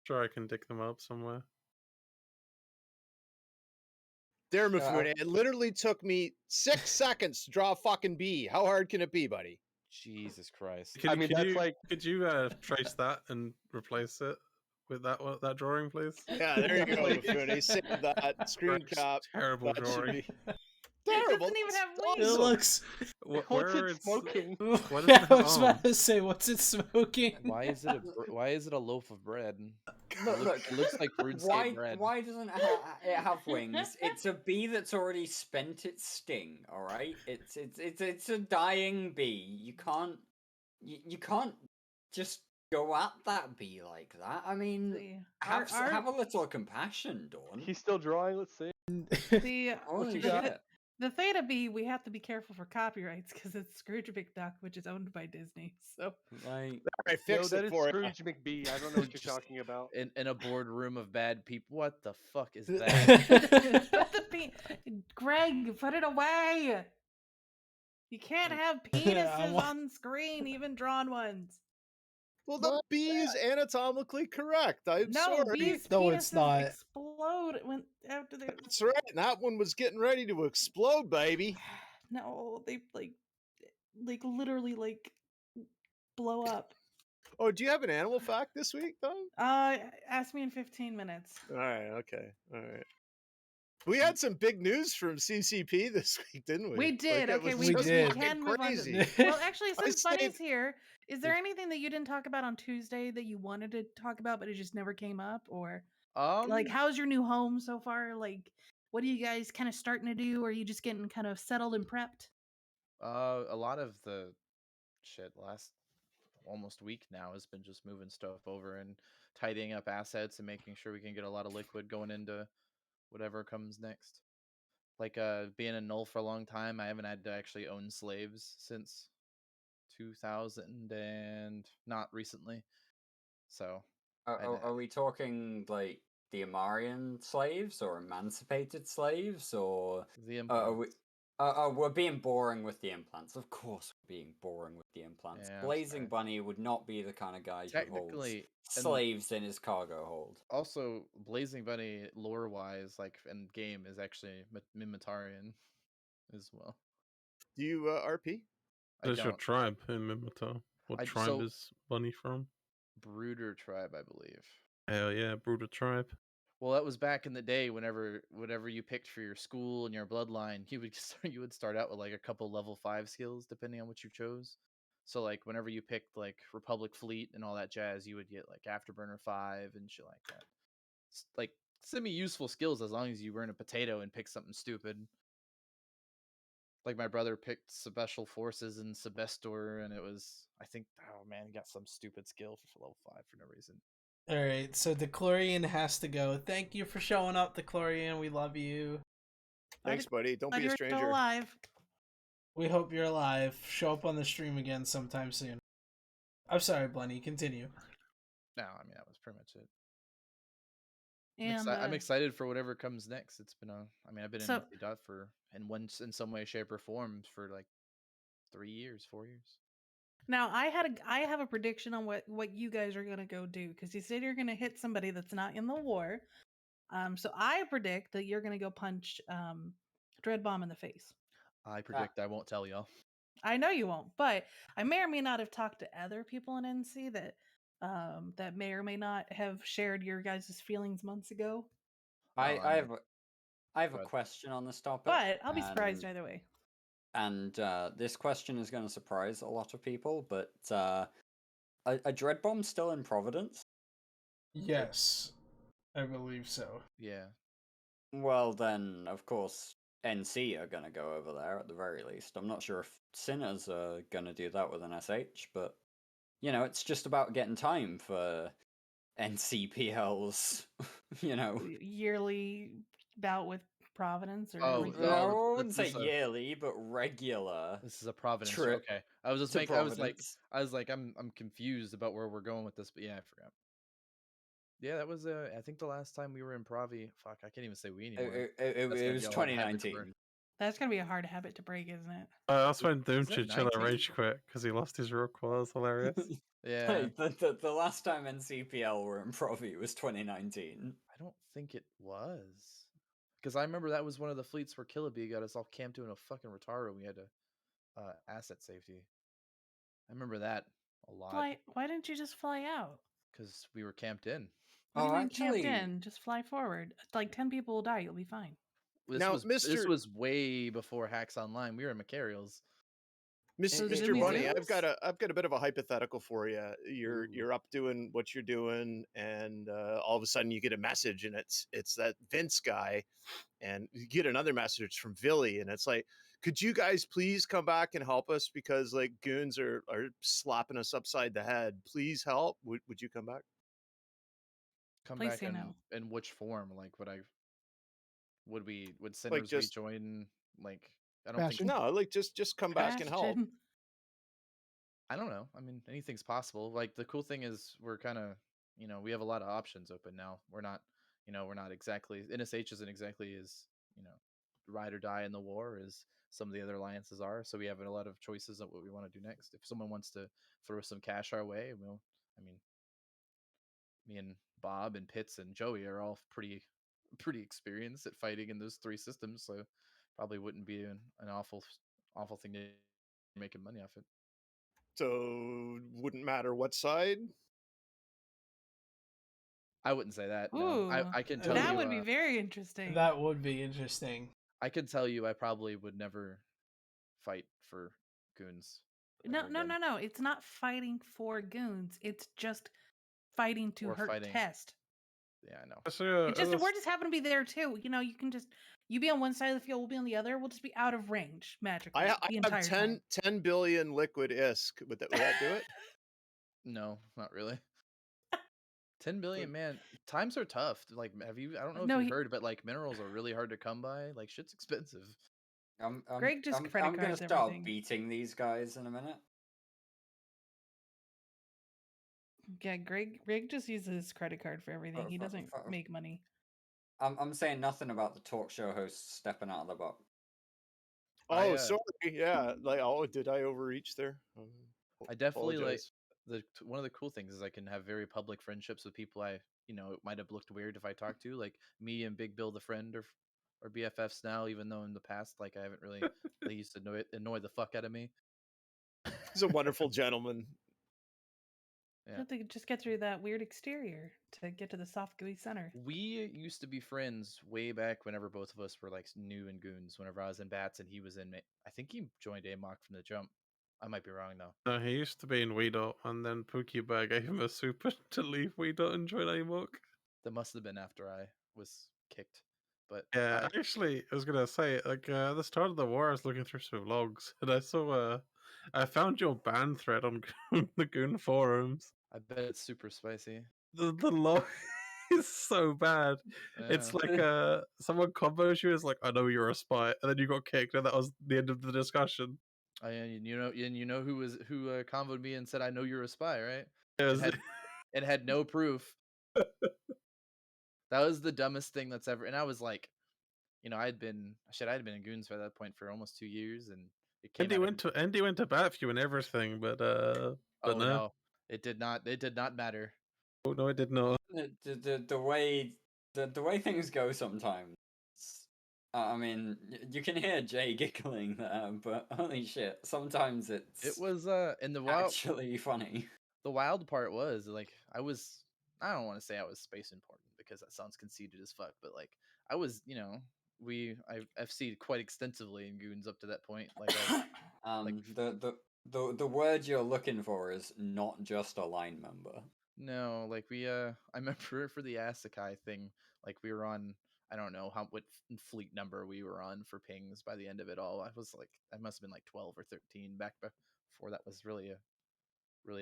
Sure, I can dig them up somewhere. There, Mifune, it literally took me 6 seconds to draw a fucking bee. How hard can it be, buddy? Jesus Christ! Could you trace that and replace it with that drawing, please? Yeah, there you go, Mifune. Save that screen cap. Terrible drawing. Terrible. It doesn't even have It looks. What's it smoking? Yeah, I was about to say, what's it smoking? Why is it a loaf of bread? Look, it looks like RuneScape bread. Why doesn't it have wings? It's a bee that's already spent its sting. All right, it's a dying bee. You can't just go at that bee like that. I mean, have a little compassion, Dawn. He's still drawing. Let's see. Holy shit. The Theta bee, we have to be careful for copyrights because it's Scrooge McDuck, which is owned by Disney. So, like, I fixed it for Scrooge McBee. I don't know what you're talking about. In a boardroom of bad people. What the fuck is that? Put the bee, Greg, put it away. You can't have penises on screen, even drawn ones. Well, the bee is anatomically correct. I'm sorry. Bees' penises explode when after they. That's right. That one was getting ready to explode, baby. No, they like literally blow up. Oh, do you have an animal fact this week, though? Ask me in 15 minutes. All right. Okay. All right. We had some big news from CCP this week, didn't we? We did. Like, okay, we did. We can move on to. Well, actually, since Bunny's here, is there anything that you didn't talk about on Tuesday that you wanted to talk about, but it just never came up? Or like, how's your new home so far? Like, what are you guys kind of starting to do? Or are you just getting kind of settled and prepped? A lot of the shit last almost week now has been just moving stuff over and tidying up assets and making sure we can get a lot of liquid going into whatever comes next. Like being a null for a long time, I haven't had to actually own slaves since 2000 and not recently. So are we talking like the Amarian slaves or emancipated slaves or the implants? We're being boring with the implants. Of course, we're being boring with the implants. Yeah, Blazing Bunny would not be the kind of guy who holds slaves in his cargo hold. Also, Blazing Bunny, lore-wise, like in game, is actually Minmatarian as well. Do you RP? There's your tribe in Minmatar. What tribe is Bunny from? Brooder tribe, I believe. Hell yeah, Brooder tribe. Well, that was back in the day. Whenever you picked for your school and your bloodline, you would start out with like a couple level 5 skills depending on what you chose. So like whenever you picked like Republic Fleet and all that jazz, you would get like Afterburner 5 and shit like that. It's like semi-useful skills as long as you weren't a potato and picked something stupid. Like my brother picked Special Forces and Sebestor, and it was, I think, oh man, he got some stupid skill for level 5 for no reason. All right, so DeClorian has to go. Thank you for showing up, DeClorian. We love you. Thanks, buddy. Don't be a stranger. Still alive. We hope you're alive. Show up on the stream again sometime soon. I'm sorry, Bunny. Continue. No, I mean that was pretty much it. And I'm excited for whatever comes next. It's been I've been in Theta for in some way, shape, or form for like 3 years, 4 years. Now I have a prediction on what you guys are gonna go do because you said you're gonna hit somebody that's not in the war. So I predict that you're gonna go punch Dread Bomb in the face. I predict I won't tell y'all. I know you won't, but I may or may not have talked to other people in NC that that may or may not have shared your guys' feelings months ago. I have a question on this topic, but I'll be surprised either way. And this question is going to surprise a lot of people, but a Dread Bomb still in Providence? Yes, I believe so. Yeah. Well, then, of course, NC are going to go over there at the very least. I'm not sure if Sinners are going to do that with an SH, but, you know, it's just about getting time for NCPL's, you know, yearly bout with Providence. Or I wouldn't say yearly, but regular. This is a Providence trip. Okay, I was like, I'm confused about where we're going with this, but yeah, I forgot. Yeah, that was I think the last time we were in Provi. Fuck, I can't even say we anymore. It was 2019. That's gonna be a hard habit to break, isn't it? That's when Doomchilla rage quit because he lost his rook. Well, that's hilarious. Yeah. Hey, the last time NCPL were in Provi was 2019. I don't think it was. Because I remember that was one of the fleets where Killabee got us all camped doing a fucking Rotaro. We had to asset safety. I remember that a lot. Why didn't you just fly out? Because we were camped in. What do you mean camped in? Just fly forward. Like 10 people will die. You'll be fine. This was way before Hacks Online. We were in Macarials. Mr. Bunny, I've got a bit of a hypothetical for you. You're up doing what you're doing, and all of a sudden you get a message, and it's that Vince guy, and you get another message from Billy, and it's like, could you guys please come back and help us, because like goons are slapping us upside the head. Please help. Would you come back? Come Please back say no. in which form? Like, would Like, sinners just rejoin? Like, I don't think. Bastion? no, like just come back and help. Bastion. I don't know. I mean, anything's possible. Like, the cool thing is we're kind of, we have a lot of options open now. We're not, we're not exactly, NSH isn't exactly as, ride or die in the war as some of the other alliances are. So we have a lot of choices of what we want to do next. If someone wants to throw some cash our way, I mean, me and Bob and Pitts and Joey are all pretty experienced at fighting in those three systems, so probably wouldn't be an awful thing to making money off it. So wouldn't matter what side. I wouldn't say that. Ooh, no, I can tell that you would be very interesting. That would be interesting. I can tell you I probably would never fight for goons. No. It's not fighting for goons. It's just fighting to hurt Test. Yeah, I know. We're just happen to be there too. You can just be on one side of the field, we'll be on the other. We'll just be out of range magically. I the entire have 10 billion liquid ISK. Would that do it? No, not really. 10 billion, man. Times are tough. Like, I don't know if you've heard, but like minerals are really hard to come by. Like, shit's expensive. Greg just credit I'm gonna cards start everything. beating these guys in a minute. Yeah, Greg just uses his credit card for everything. He doesn't make money. I'm saying nothing about the talk show host stepping out of the box. Oh, sorry. Yeah, like, did I overreach there? I definitely apologize. One of the cool things is I can have very public friendships with people it might have looked weird if I talked to, like me and Big Bill the friend or BFFs now, even though in the past, like, I haven't really, they used to annoy the fuck out of me. He's a wonderful gentleman. Yeah. You have to just get through that weird exterior to get to the soft gooey center. We used to be friends way back whenever both of us were like new in goons. Whenever I was in Bats and he was in, I think he joined AMOC from the jump. I might be wrong though. No, he used to be in Weedot, and then Pookie Bear gave him a super to leave Weedot and join AMOC. That must have been after I was kicked. But yeah, actually, I was gonna say, like, at the start of the war, I was looking through some logs, and I saw, I found your ban thread on the Goon forums. I bet it's super spicy. The log is so bad. Yeah. It's like someone combos you as like, I know you're a spy, and then you got kicked, and that was the end of the discussion. You know who convoed me and said, I know you're a spy, right? It had no proof. That was the dumbest thing that's ever. And I was like, I'd been in goons by that point for almost 2 years, and it came. Andy went to bat for you and everything, but no, it did not. It did not matter. Oh no, it did not. The way things go sometimes. I mean, you can hear Jay giggling there, but holy shit, sometimes it was in the wild actually funny. The wild part was like I don't want to say I was space important because that sounds conceited as fuck, but like I was, I've FC'd quite extensively in goons up to that point. Like, the word you're looking for is not just a line member. No, like I remember for the Asakai thing, like we were on, I don't know what fleet number we were on for pings by the end of it all. I must have been like 12 or 13 back before that was really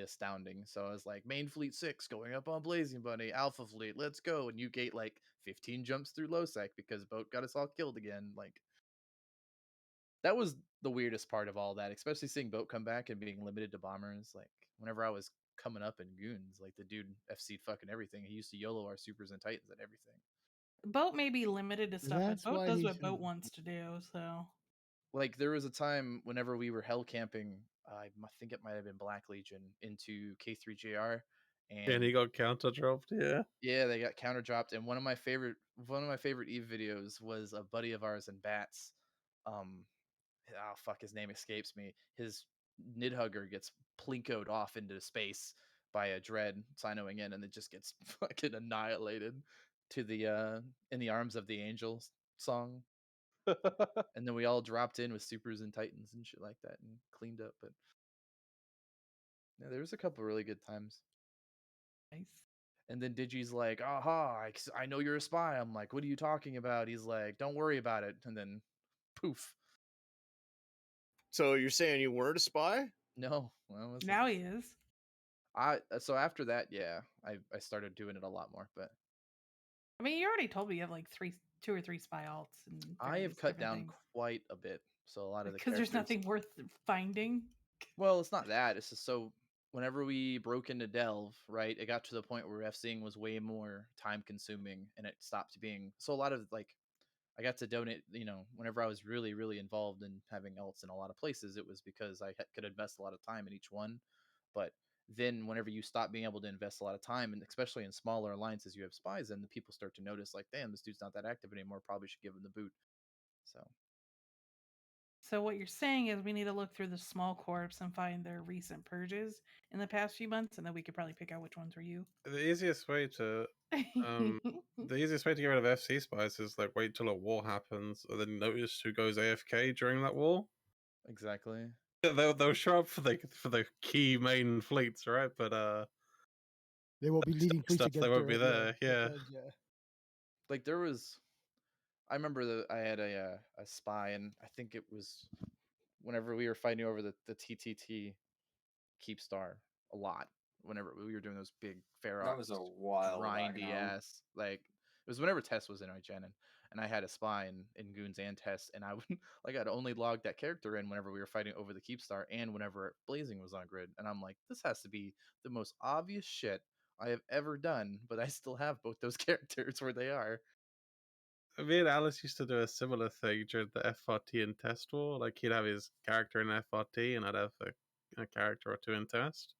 astounding. So I was like, main fleet 6 going up on Blazing Bunny, Alpha fleet, let's go. And you gate like 15 jumps through Losec because Boat got us all killed again. Like, that was the weirdest part of all that, especially seeing Boat come back and being limited to bombers. Like, whenever I was coming up in goons, like, the dude FC'd fucking everything. He used to YOLO our supers and titans and everything. Boat may be limited to stuff, but Boat does what Boat wants to do. So, like, there was a time whenever we were hell camping, I think it might have been Black Legion into K3JR, and he got counter dropped. Yeah, they got counter dropped. And one of my favorite Eve videos was a buddy of ours in Bats. His name escapes me. His Nidhugger gets plinkoed off into space by a dread sinoing in, and it just gets fucking annihilated to the In the Arms of the Angels song. And then we all dropped in with supers and titans and shit like that and cleaned up. But yeah, there was a couple really good times. Nice. And then Digi's like, aha, I know you're a spy. I'm like, what are you talking about? He's like, don't worry about it. And then poof. So you're saying you weren't a spy? No, I wasn't. Now he is. So after that, yeah, I started doing it a lot more. But I mean, you already told me you have like 2 or 3 spy alts. And I have cut down quite a bit. So a lot of the because there's nothing worth finding. Well, it's not that. It's just so whenever we broke into Delve, right, it got to the point where FCing was way more time consuming and it stopped being. So a lot of like, I got to donate, whenever I was really, really involved in having alts in a lot of places, it was because I could invest a lot of time in each one. But then whenever you stop being able to invest a lot of time, and especially in smaller alliances you have spies in, the people start to notice like, damn, this dude's not that active anymore. Probably should give him the boot. So what you're saying is we need to look through the small corps and find their recent purges in the past few months, and then we could probably pick out which ones were you. The easiest way to get rid of FC spies is like wait till a war happens, and then notice who goes AFK during that war. Exactly. They'll show up for the key main fleets, right? But they will be leading fleets stuff. They won't be there. Yeah. Like there was, I remember that I had a spy, and I think it was whenever we were fighting over the TTT Keepstar a lot. Whenever we were doing those big Ferox, that was a while grindy ass. Like it was whenever Tess was in IGN, and I had a spy in Goons and Tess, and I would like I'd only log that character in whenever we were fighting over the Keepstar and whenever Blazing was on grid, and I'm like, this has to be the most obvious shit I have ever done, but I still have both those characters where they are. Me and Alice used to do a similar thing during the FRT and Test war. Like he'd have his character in FRT, and I'd have a character or two in Test.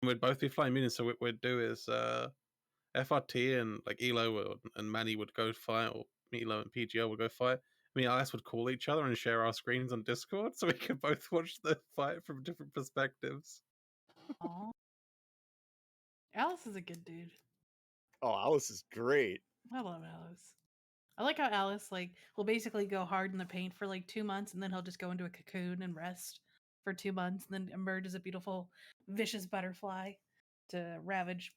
And we'd both be flying minions, so what we'd do is FRT and like Elo and Manny would go fight, or Elo and PGL would go fight. Me and Alice would call each other and share our screens on Discord, so we could both watch the fight from different perspectives. Aww. Alice is a good dude. Oh, Alice is great. I love Alice. I like how Alice will basically go hard in the paint for 2 months, and then he'll just go into a cocoon and rest for 2 months, and then emerge as a beautiful, vicious butterfly to ravage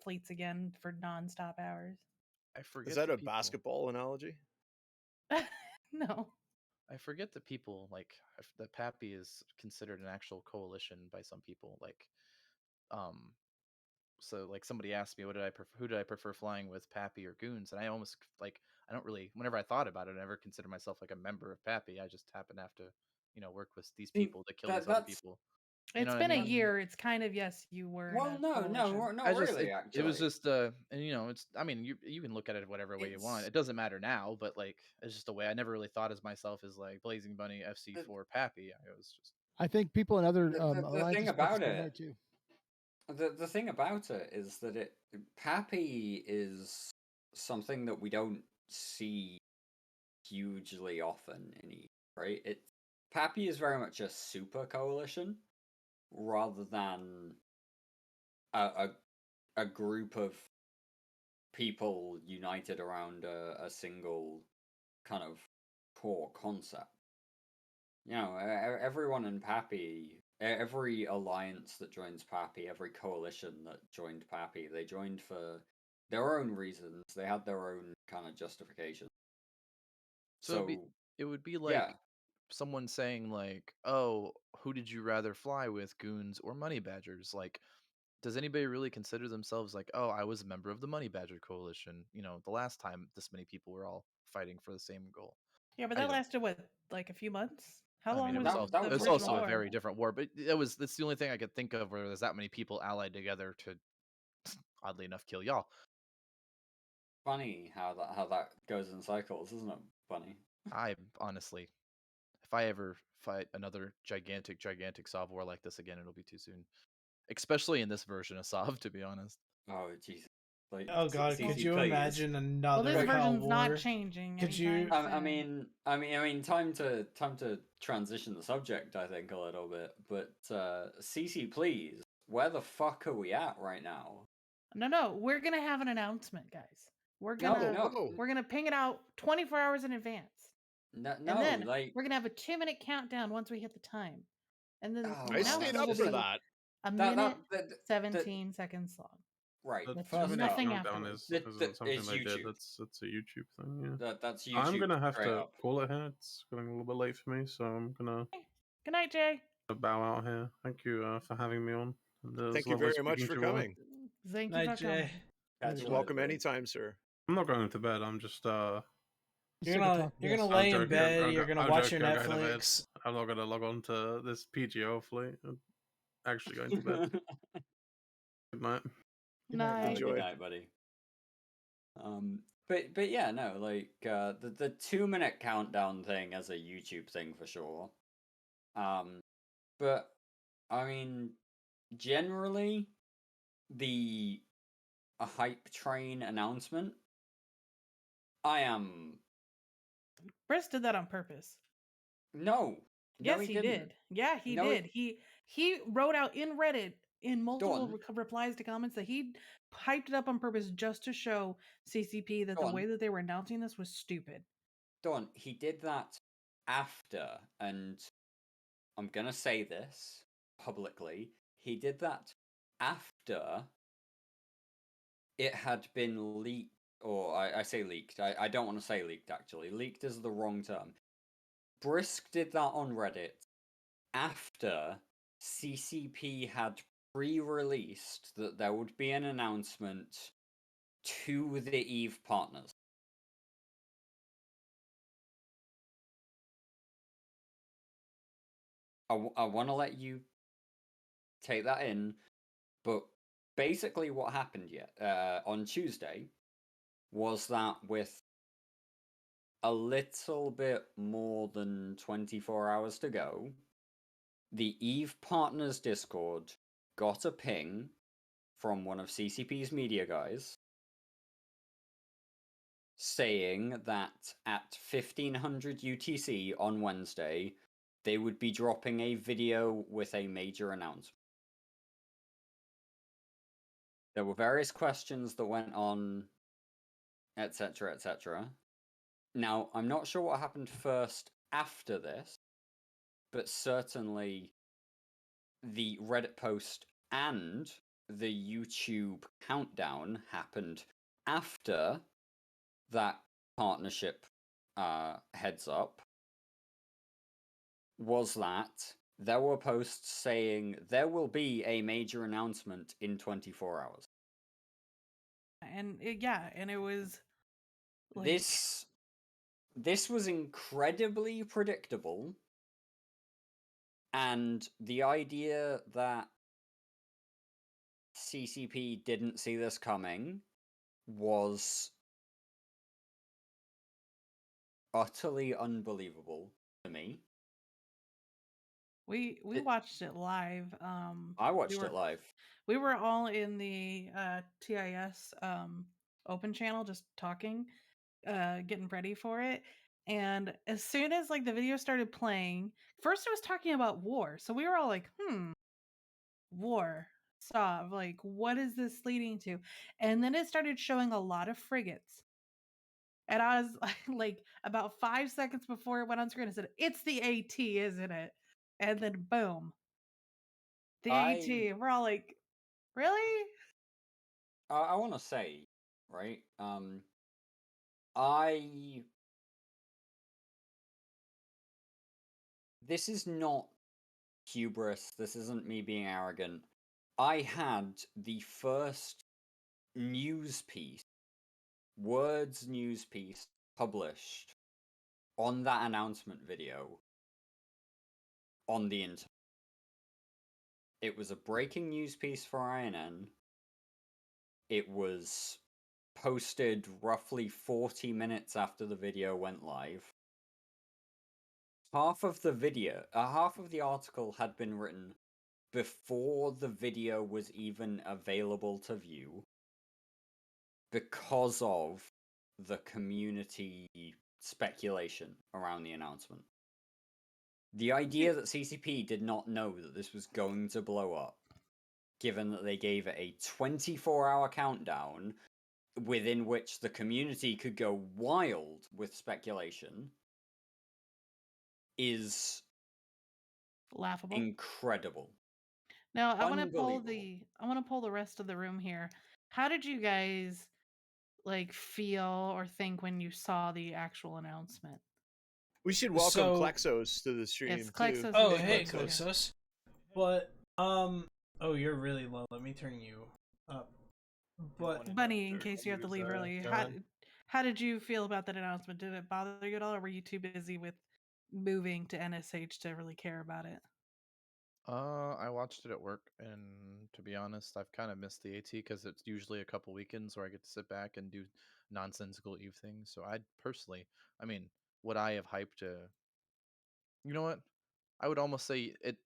fleets again for non-stop hours. I forget. Is that a basketball analogy? No. I forget that people that Pappy is considered an actual coalition by some people. So somebody asked me, who did I prefer flying with, Pappy or Goons? And I almost I don't really. Whenever I thought about it, I never considered myself like a member of Pappy. I just happen to have to work with these people that kill these other people. It's been a year. It's kind of, yes, you were. Well, no, really. Actually, it was just and it's. I mean, you can look at it whatever way you want. It doesn't matter now, but it's just a way. I never really thought as myself as Blazing Bunny, FC4, Pappy. It was just. I think people in other the thing about it too. The thing about it is that Pappy is something that we don't see hugely often in E, right? Pappy is very much a super coalition rather than a group of people united around a single kind of core concept. Everyone in Pappy, every alliance that joins Pappy, every coalition that joined Pappy, they joined for their own reasons. They had their own kind of justification. So it would be like someone saying oh, who did you rather fly with, Goons or Money Badgers? Does anybody really consider themselves oh, I was a member of the Money Badger coalition? The last time this many people were all fighting for the same goal. Yeah, but that lasted what, a few months? How long was it? It was also a very different war, but that's the only thing I could think of where there's that many people allied together to, oddly enough, kill y'all. Funny how that goes in cycles, isn't it? Funny. I honestly, if I ever fight another gigantic Sov war like this again, it'll be too soon. Especially in this version of Sov, to be honest. Oh Jesus! Oh God! Could you imagine another? Well, this version's war? not changing. Could you? I mean, time to transition the subject. I think a little bit, but CC, please, where the fuck are we at right now? No, we're gonna have an announcement, guys. We're gonna ping it out 24 hours in advance. No, And then like we're gonna have a 2-minute countdown once we hit the time, and then oh, the I stayed announcement up will for be that. a that minute that 17 seconds long. right. The With First 2-minute up, nothing countdown afterwards. isn't something It's they did. YouTube. That's a YouTube thing. Yeah. That's YouTube. I'm gonna have straight to up. call it here. It's getting a little bit late for me, so I'm gonna Good night, Jay. bow out here. Thank you for having me on. And, it was Thank you lovely very much speaking for to you all. coming. Thank you Night, for coming. Jay. Catch You're you You're welcome later. anytime, sir. I'm not going to bed. I'm just You're gonna lay in bed. You're gonna watch your Netflix. I'm not gonna log on to this PGO fleet. I'm actually going to bed. Good night. Night. Good night, buddy. But yeah, no, like the 2-minute countdown thing as a YouTube thing for sure. But I mean, generally, a hype train announcement. I am. Briss did that on purpose. No. Yes, he did. Yeah, he did. He wrote out in Reddit in multiple replies to comments that he hyped it up on purpose just to show CCP that the way that they were announcing this was stupid. Dawn, he did that after, and I'm gonna say this publicly. He did that after it had been leaked, or I say leaked. I don't want to say leaked actually. Leaked is the wrong term. Brisk did that on Reddit after CCP had pre-released that there would be an announcement to the EVE partners. I want to let you take that in, but basically what happened on Tuesday was that with a little bit more than 24 hours to go, the EVE Partners Discord got a ping from one of CCP's media guys saying that at 1500 UTC on Wednesday, they would be dropping a video with a major announcement. There were various questions that went on, etc., etc. Now, I'm not sure what happened first after this, but certainly the Reddit post and the YouTube countdown happened after that partnership heads up. Was that there were posts saying there will be a major announcement in 24 hours. And it was like... This was incredibly predictable, and the idea that CCP didn't see this coming was utterly unbelievable to me. We watched it live. I watched it live. We were all in the TIS open channel just talking, getting ready for it. And as soon as like the video started playing, first it was talking about war. So we were all like, war. Stop. Like, what is this leading to? And then it started showing a lot of frigates. And I was like about 5 seconds before it went on screen, I said, it's the AT, isn't it? And then boom. The AT. We're all like, really? I want to say, right? This is not hubris. This isn't me being arrogant. I had the first news piece, words news piece published on that announcement video on the internet. It was a breaking news piece for INN. It was posted roughly 40 minutes after the video went live. Half of the article had been written before the video was even available to view because of the community speculation around the announcement. The idea that CCP did not know that this was going to blow up, given that they gave it a 24-hour countdown within which the community could go wild with speculation, is laughable, incredible. Now I want to pull the rest of the room here. How did you guys like feel or think when you saw the actual announcement? We should welcome Klexos to the stream too. Klexos. Oh, hey, Klexos. But oh, you're really low. Let me turn you up. But Bunny, in case you have to leave early, how did you feel about that announcement? Did it bother you at all, or were you too busy with moving to NSH to really care about it? I watched it at work, and to be honest, I've kind of missed the AT because it's usually a couple weekends where I get to sit back and do nonsensical Eve things. So I personally, I mean, would I have hyped a? You know what? I would almost say it.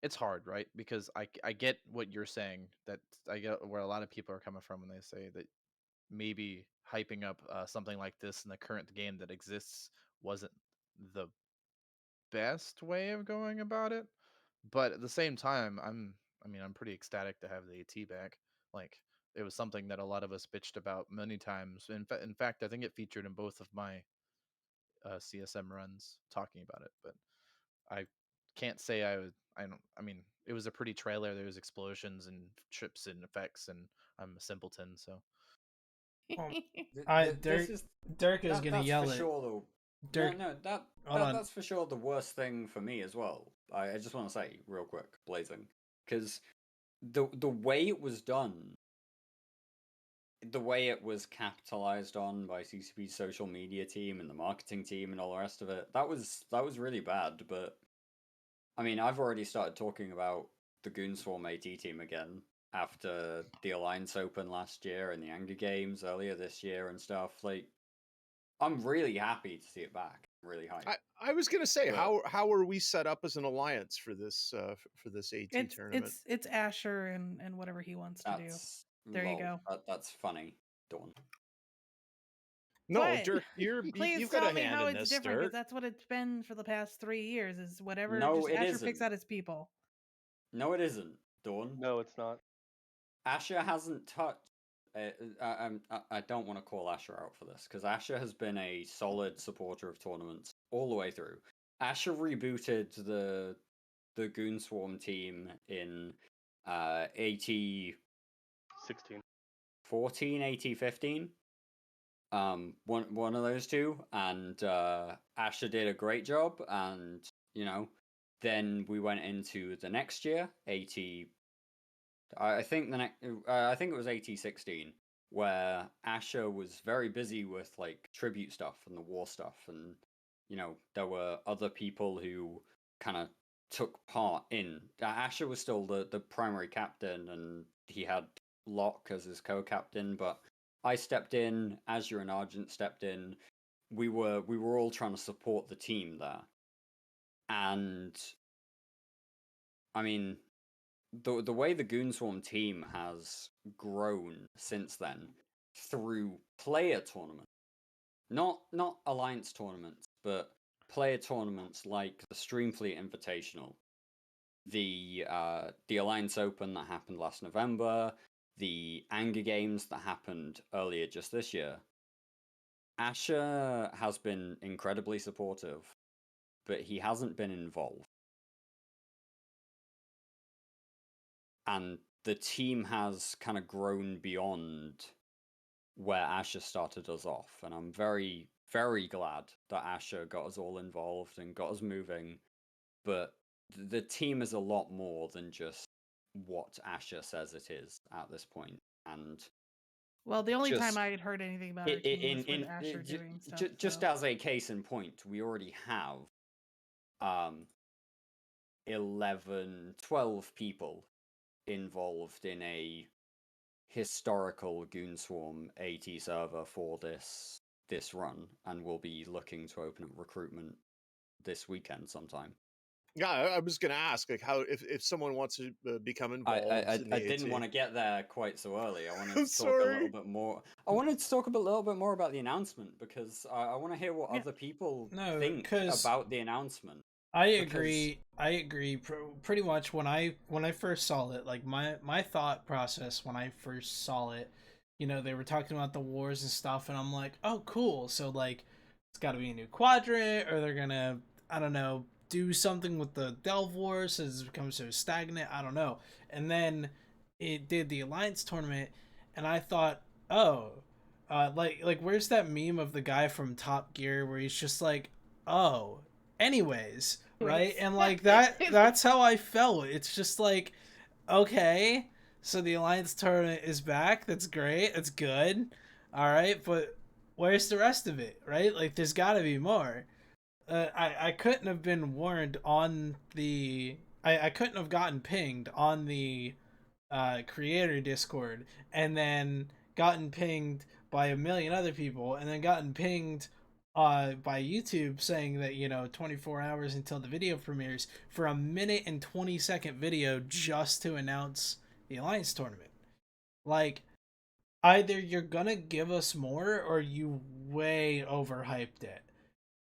It's hard, right? Because I get what you're saying. That I get where a lot of people are coming from when they say that maybe hyping up something like this in the current game that exists wasn't the best way of going about it. But at the same time, I'm pretty ecstatic to have the AT back. Like, it was something that a lot of us bitched about many times. In fact, I think it featured in both of my CSM runs talking about it. But I can't say I would. I don't. I mean, it was a pretty trailer. There was explosions and trips and effects, and I'm a simpleton, so. Dirk is gonna yell at. Dirk, that's for sure the worst thing for me as well. I just want to say real quick, Blazing, because the way it was done, the way it was capitalized on by CCP's social media team and the marketing team and all the rest of it, that was really bad. But I mean, I've already started talking about the Goonswarm AT team again after the Alliance Open last year and the Anger Games earlier this year and stuff. Like, I'm really happy to see it back. I'm really hyped. I was gonna say, how are we set up as an alliance for this AT tournament? It's Asher and whatever he wants to do. There you go. That's funny, Dawn. No, what? Dirk, Please you've tell got a me hand how in it's this, different, because Dirk. that's what it's been for the past 3 years. Is whatever Asher picks out his people. No, it isn't, Dawn. No, it's not. Asher hasn't touched. I don't want to call Asher out for this, because Asher has been a solid supporter of tournaments all the way through. Asher rebooted the Goonswarm team in AT 16, 14, AT 15. One of those two, and Asher did a great job, and then we went into the next year, AT. I think it was AT 16, where Asher was very busy with like tribute stuff and the war stuff, and there were other people who kind of took part in. Asher was still the primary captain, and he had Locke as his co-captain, but I stepped in, Azure and Argent stepped in. We were all trying to support the team there. And I mean, the way the Goonswarm team has grown since then through player tournaments, not alliance tournaments, but player tournaments like the Streamfleet Invitational, the Alliance Open that happened last November, the Anger Games that happened earlier just this year. Asher has been incredibly supportive, but he hasn't been involved. And the team has kind of grown beyond where Asher started us off. And I'm very, very glad that Asher got us all involved and got us moving. But the team is a lot more than just what Asher says it is at this point. And well, the only time I had heard anything about it was with Asher doing stuff. Just as a case in point, we already have 11, 12 people involved in a historical Goonswarm AT server for this run, and we'll be looking to open up recruitment this weekend sometime. Yeah, I was going to ask, like, how if someone wants to become involved. I didn't want to get there quite so early. I wanted to talk a little bit more. I wanted to talk a little bit more about the announcement, because I want to hear what other people think about the announcement. I agree. Pretty much when I first saw it, like my thought process when I first saw it, they were talking about the wars and stuff, and I'm like, oh, cool. So like, it's got to be a new quadrant, or they're gonna I don't know, do something with the Delve Wars has become so stagnant. I don't know. And then it did the Alliance tournament, and I thought, oh, like where's that meme of the guy from Top Gear where he's just like, oh, anyways, right? And like that's how I felt. It's just like, okay, so the Alliance tournament is back. That's great. That's good. All right, but where's the rest of it, right? Like, there's got to be more. I couldn't have been warned on the. I couldn't have gotten pinged on the creator Discord and then gotten pinged by a million other people and then gotten pinged by YouTube saying that, 24 hours until the video premieres for a minute and 20-second video just to announce the Alliance tournament. Like, either you're gonna give us more or you way overhyped it.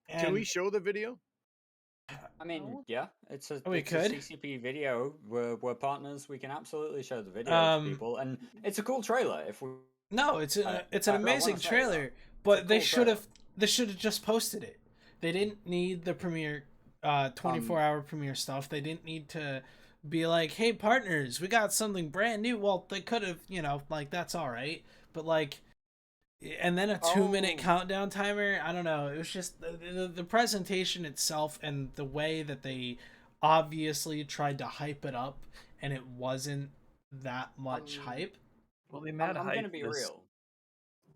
And can we show the video? I mean, yeah, it's a we could. a CCP video. We're partners. We can absolutely show the video to people, and it's a cool trailer. If we no, it's an amazing trailer, but they should have just posted it. They didn't need the premiere 24-hour premiere stuff. They didn't need to be like, hey partners, we got something brand new. Well, they could have, like, that's all right, but like, and then a 2-minute countdown timer. I don't know. It was just the presentation itself and the way that they obviously tried to hype it up, and it wasn't that much hype. Well, they mad I'm hype gonna be this, real.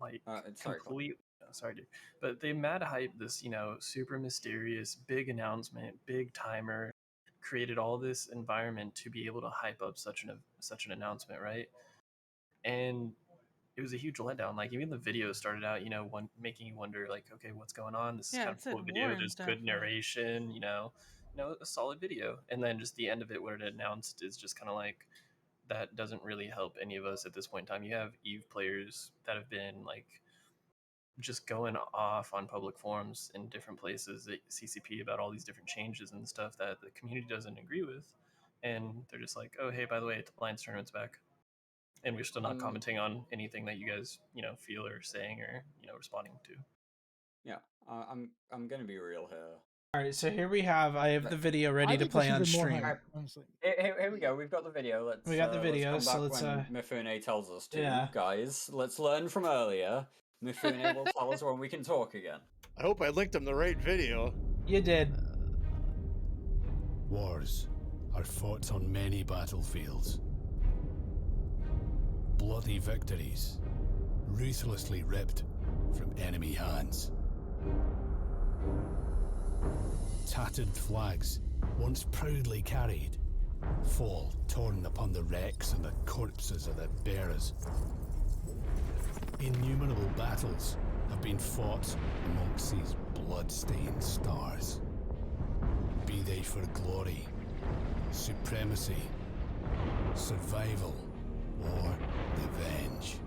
like, sorry, complete. Sorry, dude, but they mad hype this, super mysterious, big announcement, big timer, created all this environment to be able to hype up such an announcement, right? And it was a huge letdown. Like, even the video started out, making you wonder, like, okay, what's going on? This is kind of a cool video. There's good narration, a solid video. And then just the end of it, what it announced is just kind of like, that doesn't really help any of us at this point in time. You have EVE players that have been like just going off on public forums in different places at CCP about all these different changes and stuff that the community doesn't agree with. And they're just like, oh, hey, by the way, Alliance tournament's back. And we're still not commenting on anything that you guys, feel or saying or, responding to. Yeah, I'm gonna be real here. All right, so here I have the video ready to play on stream. Honestly, here we go. We've got the video. We got the video, let's come so back let's when Mifune tells us to. yeah. Guys, let's learn from earlier. Mifune will tell us when we can talk again. I hope I linked him the right video. You did. Wars are fought on many battlefields. Bloody victories, ruthlessly ripped from enemy hands. Tattered flags, once proudly carried, fall torn upon the wrecks and the corpses of their bearers. Innumerable battles have been fought amongst these blood-stained stars. Be they for glory, supremacy, survival, or revenge.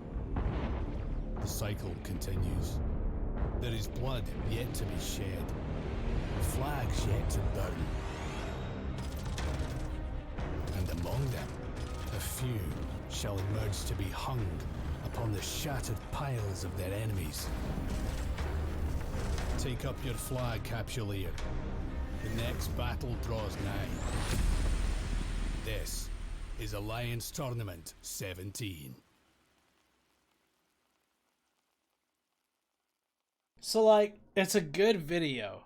The cycle continues. There is blood yet to be shed, flags yet to burn. And among them, a few shall emerge to be hung upon the shattered piles of their enemies. Take up your flag, Capsuleer. The next battle draws nigh. This is Alliance Tournament 17. So, like, it's a good video.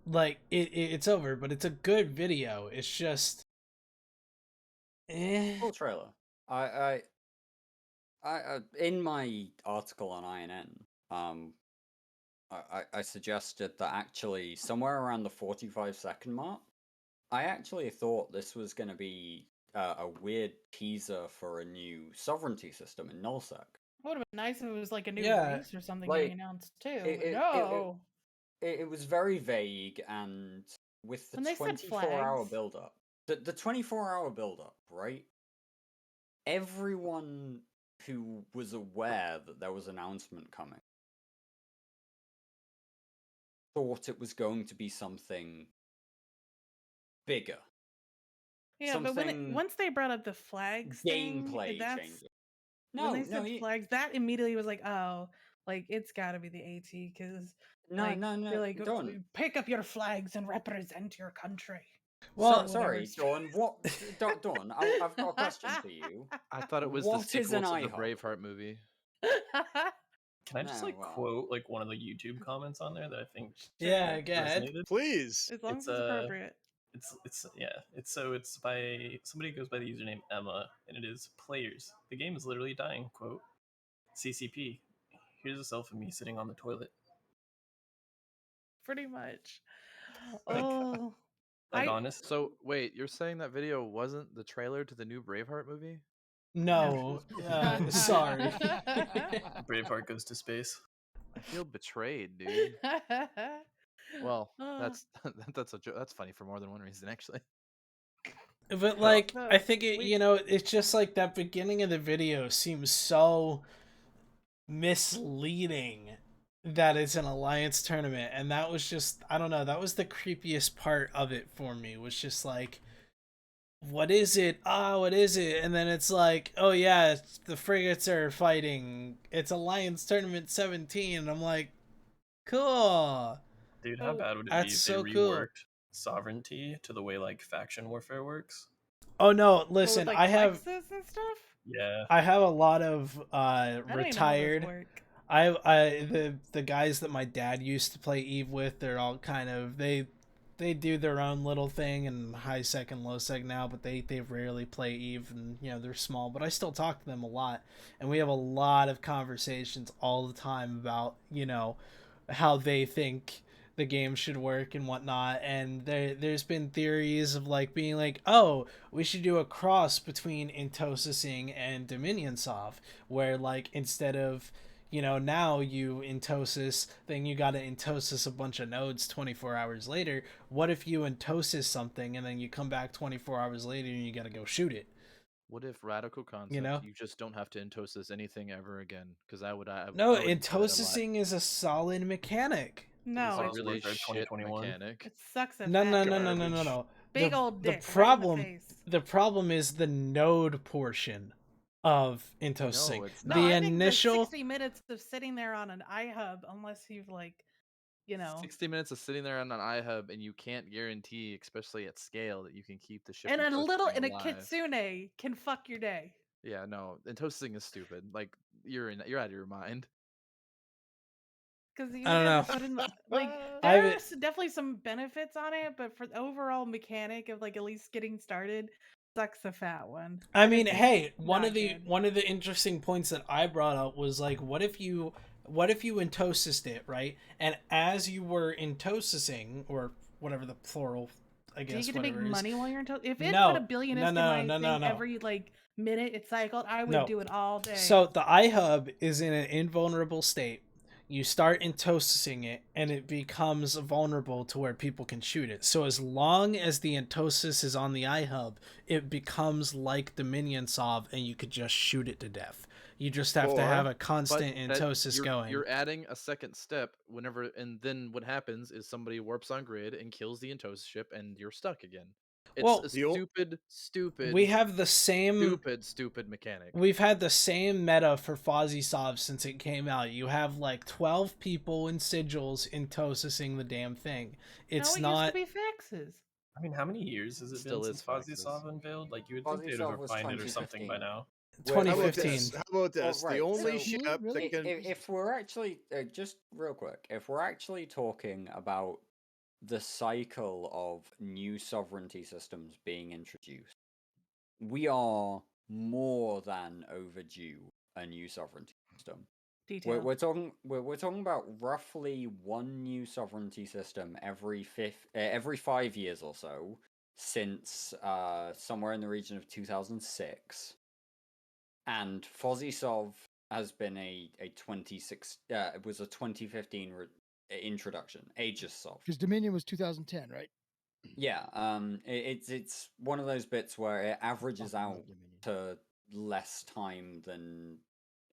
Like, it's over, but it's a good video. It's just... Cool trailer. I in my article on INN, I suggested that actually somewhere around the 45-second mark, I actually thought this was going to be a weird teaser for a new sovereignty system in nullsec. It would have been nice if it was like a new release or something getting announced too. It was very vague, and with the 24-hour build-up, the 24-hour build-up, right? Everyone who was aware that there was an announcement coming thought it was going to be something bigger. Yeah, something... but once they brought up the flags gameplay thing, changes. When they said flags, that immediately was like, oh, Like it's got to be the AT because no, like Dawn. Pick up your flags and represent your country. Well, sorry, Dawn. What, Dawn? I've got a question for you. I thought it was what the is sequel an to the IHOP? Braveheart movie. Can I just quote like one of the YouTube comments on there that I think yeah, go ahead. Please. As long as it's appropriate. It's by somebody who goes by the username Emma, and it is players. The game is literally dying. Quote CCP. Here's a selfie of me sitting on the toilet. Pretty much. Oh, honest. So wait, you're saying that video wasn't the trailer to the new Braveheart movie? No, sorry. Braveheart goes to space. I feel betrayed, dude. Well, that's funny for more than one reason, actually. But like, I think it, it's just like that beginning of the video seems so misleading that it's an alliance tournament, and that was just, I don't know, that was the creepiest part of it for me, was just like, what is it? What is it? And then it's like, oh yeah, the frigates are fighting. It's Alliance Tournament 17. And I'm like, cool. Dude, how bad would it be if they reworked sovereignty to the way like faction warfare works? Oh no, listen, like I have and stuff? Yeah. I have a lot of retired. The guys that my dad used to play Eve with, they're all kind of they do their own little thing in high sec and low sec now, but they rarely play Eve, and they're small, but I still talk to them a lot, and we have a lot of conversations all the time about how they think the game should work and whatnot. And there's been theories of like being like, oh, we should do a cross between Intosising and Dominion Sov, where like instead of now you Intosis, then you gotta Intosis a bunch of nodes 24 hours later. What if you Intosis something and then you come back 24 hours later and you gotta go shoot it? What if radical concept, you just don't have to Intosis anything ever again? Because no, Intosising is a solid mechanic. No, it's really a shit mechanic. It sucks at No. Big old dick. The problem is the node portion of Intosising. No, I think the 60 minutes of sitting there on an iHub, unless you've 60 minutes of sitting there on an iHub, and you can't guarantee, especially at scale, that you can keep the ship. And a kitsune can fuck your day. Yeah, no, Intosising is stupid. Like you're out of your mind. Because you have to put in there's definitely some benefits on it, but for the overall mechanic of at least getting started, sucks a fat one. I mean, hey, one of the interesting points that I brought up was like, what if you Intosised it, right? And as you were Intosising, or whatever the plural, I guess. Do you get to make money while you're Intosising? If it put $1 billion into my thing every minute it cycled, I would do it all day. So the iHub is in an invulnerable state. You start Intosising it, and it becomes vulnerable to where people can shoot it. So as long as the Intosis is on the iHub, it becomes like Dominion Sov, and you could just shoot it to death. You just have to have a constant Intosis going. You're adding a second step whenever, and then what happens is somebody warps on grid and kills the Intosis ship, and you're stuck again. It's a stupid. We have the same stupid mechanic. We've had the same meta for Fozzie Sov since it came out. You have 12 people in sigils Intosising the damn thing. It's not. Used to be faxes. I mean, how many years has it been since Fozzie Sov unveiled? Like you would think they'd have refined it or something by now. 2015. How about this? The only ship that can. If we're actually just real quick, if we're actually talking about the cycle of new sovereignty systems being introduced, we are more than overdue a new sovereignty system. We're talking about roughly one new sovereignty system every 5 years or so since somewhere in the region of 2006, and Fozzie Sov has been a 2015 introduction, Aegis Sov. Because Dominion was 2010, right? Yeah, it's one of those bits where it averages out to less time than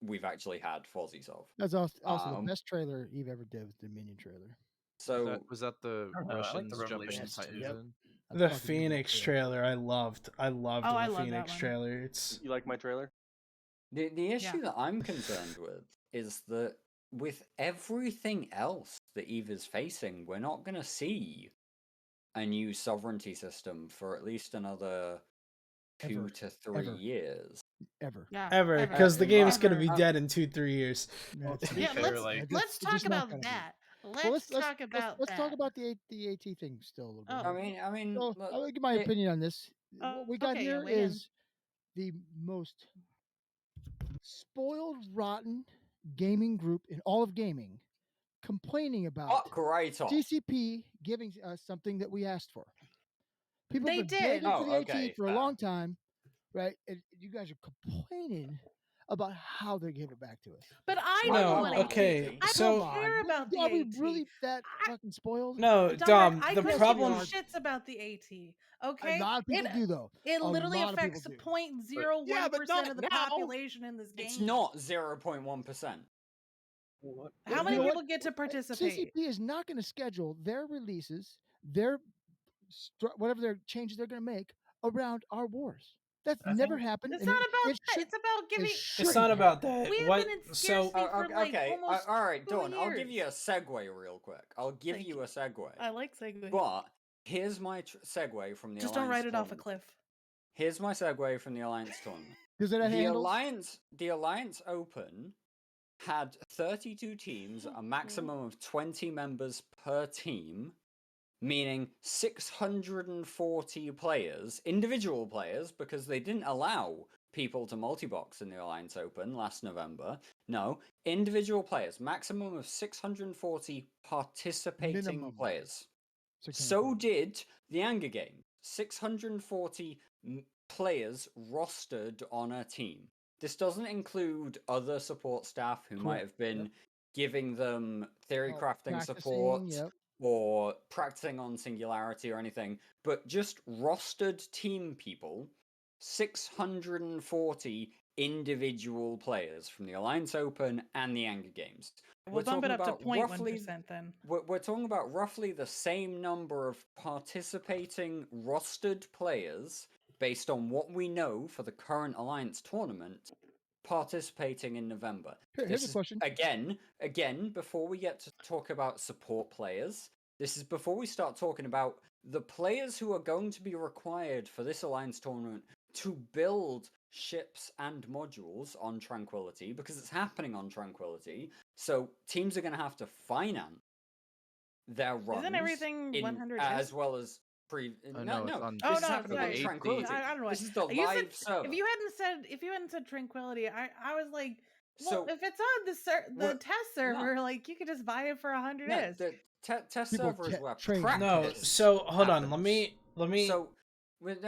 we've actually had Fozzie Sov. That's also the best trailer Eve ever did, was the Dominion trailer. So was that the Russians jumping in Titans in? The Phoenix trailer, I loved the Phoenix trailer. You like my trailer? The issue that I'm concerned with is that with everything else that EVE is facing, we're not going to see a new sovereignty system for at least another 2 to 3 years. Ever, because the game's gonna be dead in 2-3 years. To be fair, let's talk about that. Let's talk about let's that. talk about the AT thing still a little bit. Oh. I mean, so I'll give my opinion on this. What we got here is the most spoiled, rotten gaming group in all of gaming, complaining about TCP giving us something that we asked for. People have been begging for the AT for a long time, right? And you guys are complaining about how they're giving it back to us. But I No, don't want okay, I so- don't care about the Are AT. we really that fucking spoiled? No, Dom, I the couldn't problem- give shits about the AT. Okay, A lot of people do though. It A literally lot of affects people do. 0.01% of the population in this game. It's not 0.1%. How many people get to participate? CCP is not going to schedule their releases, their whatever their changes they're going to make around our wars. That's never happened. It's not about that. It's about giving. It's not about that. We have What? been in So scarcity for like almost all right, 2 Dawn. I'll give years. you a segue real quick. I'll give Thank you a segue. I like segues. But here's my segue from the Just Alliance don't write it off a tournament. cliff. Here's my segue from the Alliance tournament. Does it have handles? The Alliance Open had 32 teams, a maximum of 20 members per team, meaning 640 players, individual players, because they didn't allow people to multi-box in the Alliance Open last November. No, individual players, maximum of 640 participating players. So did the Anger Game. 640 players rostered on a team. This doesn't include other support staff who might have been giving them theory crafting support or practicing on Singularity or anything, but just rostered team people, 640 individual players from the Alliance Open and the Anger Games. We'll bump it up to 0.1% then. We're talking about roughly the same number of participating rostered players based on what we know for the current Alliance tournament participating in November. Here's a question. Again, before we get to talk about support players, this is before we start talking about the players who are going to be required for this Alliance tournament to build ships and modules on Tranquility, because it's happening on Tranquility. So teams are going to have to finance their runs. Isn't everything 100 as well as no, it's on. This is happening on Tranquility. I don't know. This is the live server. If you hadn't said Tranquility, I was like, well, if it's on the test server, like you could just buy it for 100 is. The test server is where No, practice so hold on. happens. Let me. So, I'm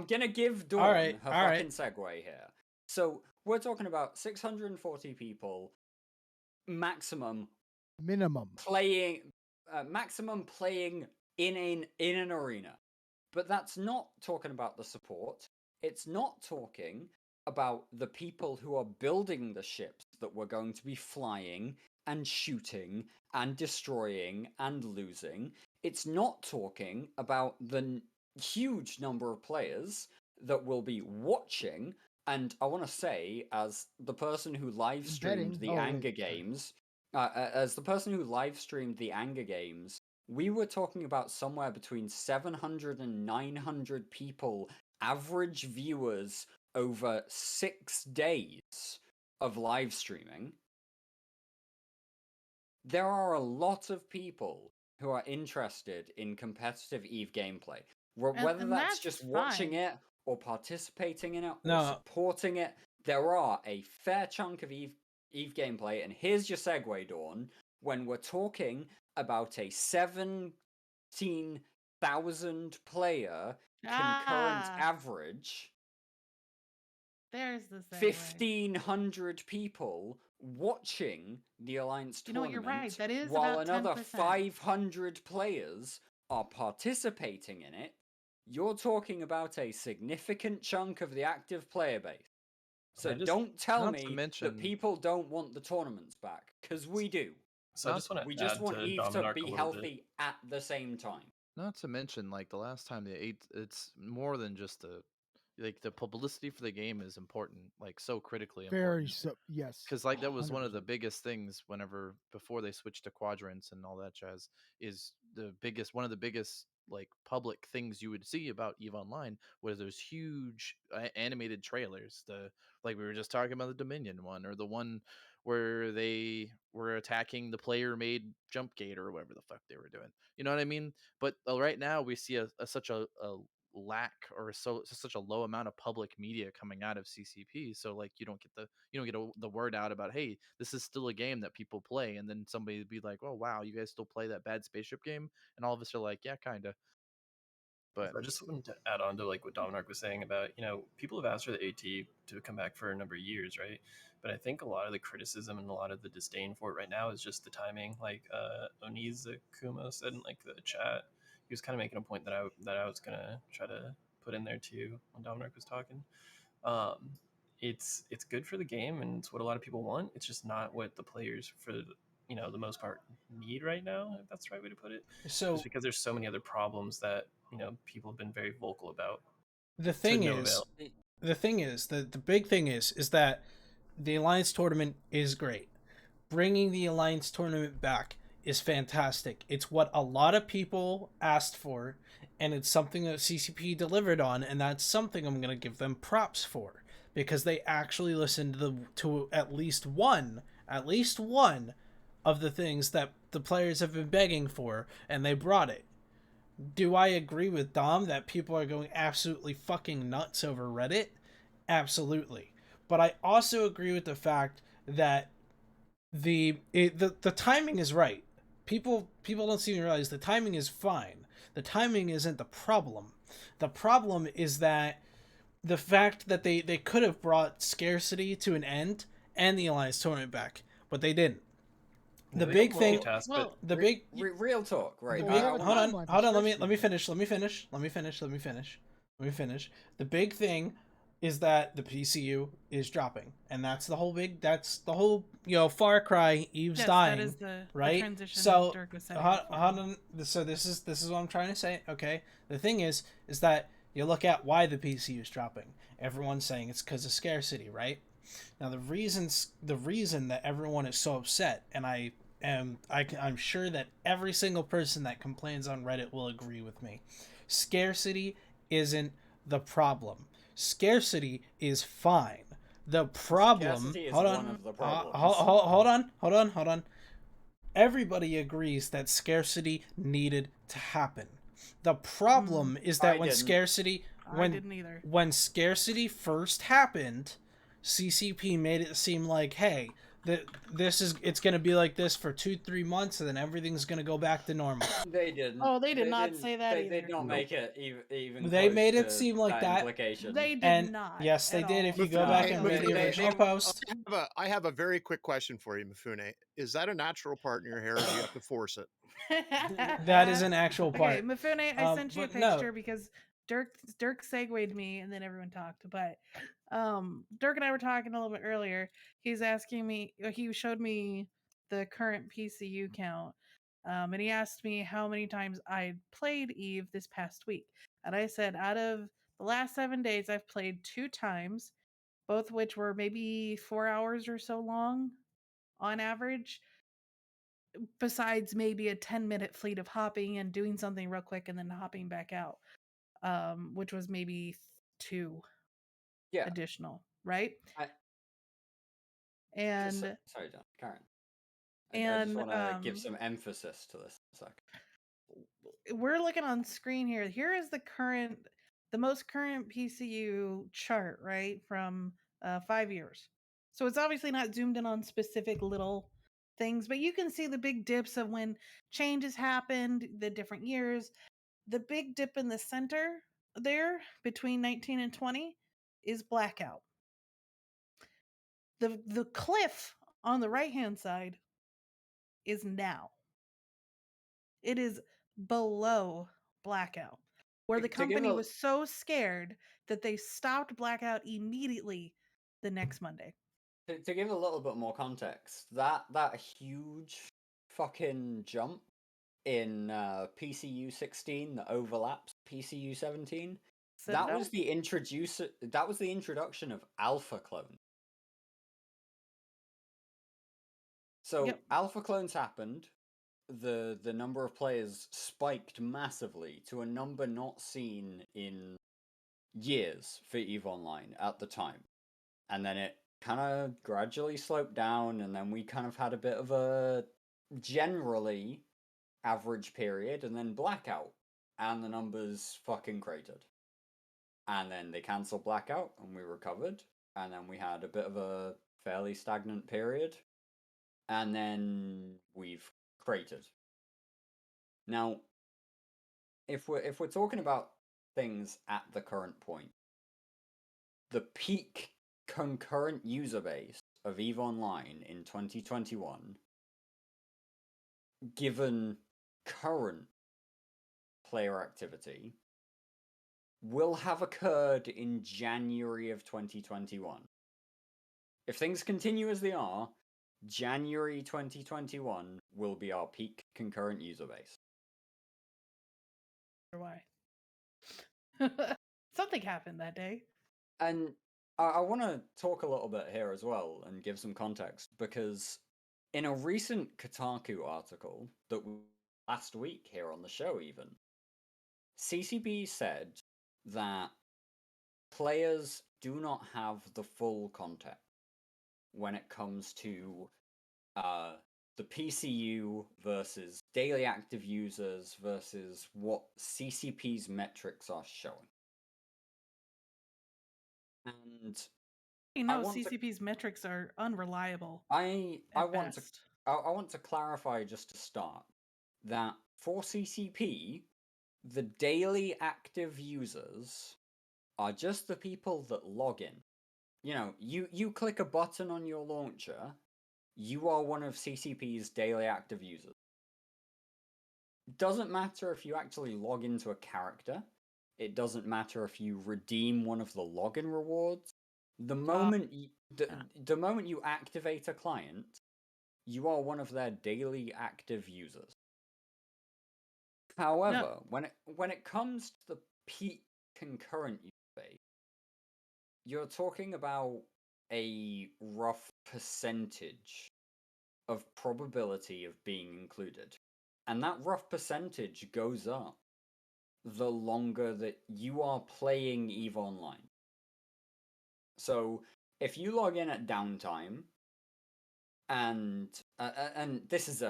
gonna give Dawn Alright, her fucking segue here. So we're talking about 640 people, minimum playing in an arena, but that's not talking about the support. It's not talking about the people who are building the ships that we're going to be flying and shooting and destroying and losing. It's not talking about the huge number of players that will be watching. And I want to say, as the person who live streamed the Anger Games, we were talking about somewhere between 700 and 900 people, average viewers over 6 days of live streaming. There are a lot of people who are interested in competitive EVE gameplay. Whether that's just watching it or participating in it or supporting it, there are a fair chunk of EVE gameplay. And here's your segue, Dawn. When we're talking about a 17,000 player concurrent average, there's the 1,500 people watching the Alliance tournament, you're right. That is while about another 10%. 500 players are participating in it. You're talking about a significant chunk of the active player base. So don't tell me that people don't want the tournaments back, because we do. So we just want EVE to be healthy at the same time. Not to mention, like the last time it's more than just like the publicity for the game is important, like so critically Very important. so. Yes. Because like that was one of 100%. the biggest things whenever before they switched to quadrants and all that jazz, is one of the biggest like public things you would see about EVE Online was those huge animated trailers. The like we were just talking about the Dominion one, or the one where they were attacking the player made jump gate or whatever the fuck they were doing. You know what I mean? But right now we see such a lack, or such a low amount of public media coming out of CCP. So like you don't get the word out about, hey, this is still a game that people play, and then somebody would be like, oh wow, you guys still play that bad spaceship game, and all of us are like, yeah, kind of. But I just wanted to add on to like what Dominic was saying about, people have asked for the AT to come back for a number of years, right? But I think a lot of the criticism and a lot of the disdain for it right now is just the timing. Like Onizukumo said in like the chat, he was kind of making a point that I was gonna try to put in there too when Dominic was talking. Um, it's good for the game and it's what a lot of people want. It's just not what the players for the most part need right now, if that's the right way to put it. So just because there's so many other problems that people have been very vocal about. the thing is, the big thing is that the Alliance tournament is great. Bringing the Alliance tournament back is fantastic. It's what a lot of people asked for, and it's something that CCP delivered on, and that's something I'm going to give them props for, because they actually listened to at least one of the things that the players have been begging for, and they brought it. Do I agree with Dom that people are going absolutely fucking nuts over Reddit? Absolutely. But I also agree with the fact that the timing is right. People don't seem to realize the timing is fine. The timing isn't the problem. The problem is that the fact that they could have brought scarcity to an end and the Alliance tournament back, but they didn't. The big thing, real talk, right? Hold on. Let me finish. The big thing is that the PCU is dropping, and that's the whole Far Cry Eve's dying, that is the right? transition So Dirk was hold on. So this is what I'm trying to say. Okay, the thing is that you look at why the PCU is dropping. Everyone's saying it's because of scarcity, right? Now the reason that everyone is so upset, and I'm sure that every single person that complains on Reddit will agree with me. Scarcity isn't the problem. Scarcity is fine. The problem. Hold on. Everybody agrees that scarcity needed to happen. The problem is that when scarcity first happened, CCP made it seem like, hey, it's going to be like this for 2-3 months, and then everything's going to go back to normal. They didn't. Oh, they did not say that either. They did not make it even. They made it seem like that. Implication. They did not. Yes, they did. If you go back and read the original post. I have a very quick question for you, Mifune. Is that a natural part in your hair, or do you have to force it? That is an actual part. Okay, Mifune, I sent you a picture because Dirk segued me, and then everyone talked. But Dirk and I were talking a little bit earlier. He's asking me. He showed me the current PCU count, and he asked me how many times I played Eve this past week, and I said out of the last 7 days, I've played 2 times, both which were maybe 4 hours or so long on average. Besides maybe a 10-minute fleet of hopping and doing something real quick and then hopping back out, which was maybe 2 additional, right? Sorry, John, Karen. I just want to give some emphasis to this a sec. We're looking on screen here. Here is the most current PCU chart, right, from 5 years. So it's obviously not zoomed in on specific little things, but you can see the big dips of when changes happened, the different years. The big dip in the center there between 19 and 20 is blackout. The cliff on the right-hand side is now. It is below blackout, where the company was so scared that they stopped blackout immediately the next Monday. To give a little bit more context, that huge fucking jump in PCU 16 that overlaps PCU 17 That was the introduction of alpha clones. So alpha clones happened. The number of players spiked massively to a number not seen in years for EVE Online at the time. And then it kind of gradually sloped down, and then we kind of had a bit of a generally average period, and then blackout, and the numbers fucking cratered. And then they cancelled blackout, and we recovered, and then we had a bit of a fairly stagnant period, and then we've cratered. Now, if we're talking about things at the current point, the peak concurrent user base of EVE Online in 2021, given current player activity, will have occurred in January of 2021. If things continue as they are, January 2021 will be our peak concurrent user base. Why? Something happened that day. And I want to talk a little bit here as well and give some context, because in a recent Kotaku article that last week here on the show even, CCP said that players do not have the full context when it comes to the PCU versus daily active users versus what CCP's metrics are showing. And CCP's metrics are unreliable. I want to clarify just to start that for CCP, the daily active users are just the people that log in. You know, you click a button on your launcher, you are one of CCP's daily active users. Doesn't matter if you actually log into a character. It doesn't matter if you redeem one of the login rewards. The moment the moment you activate a client, you are one of their daily active users. However, when it comes to the peak concurrent user base, you're talking about a rough percentage of probability of being included. And that rough percentage goes up the longer that you are playing EVE Online. So if you log in at downtime, and this is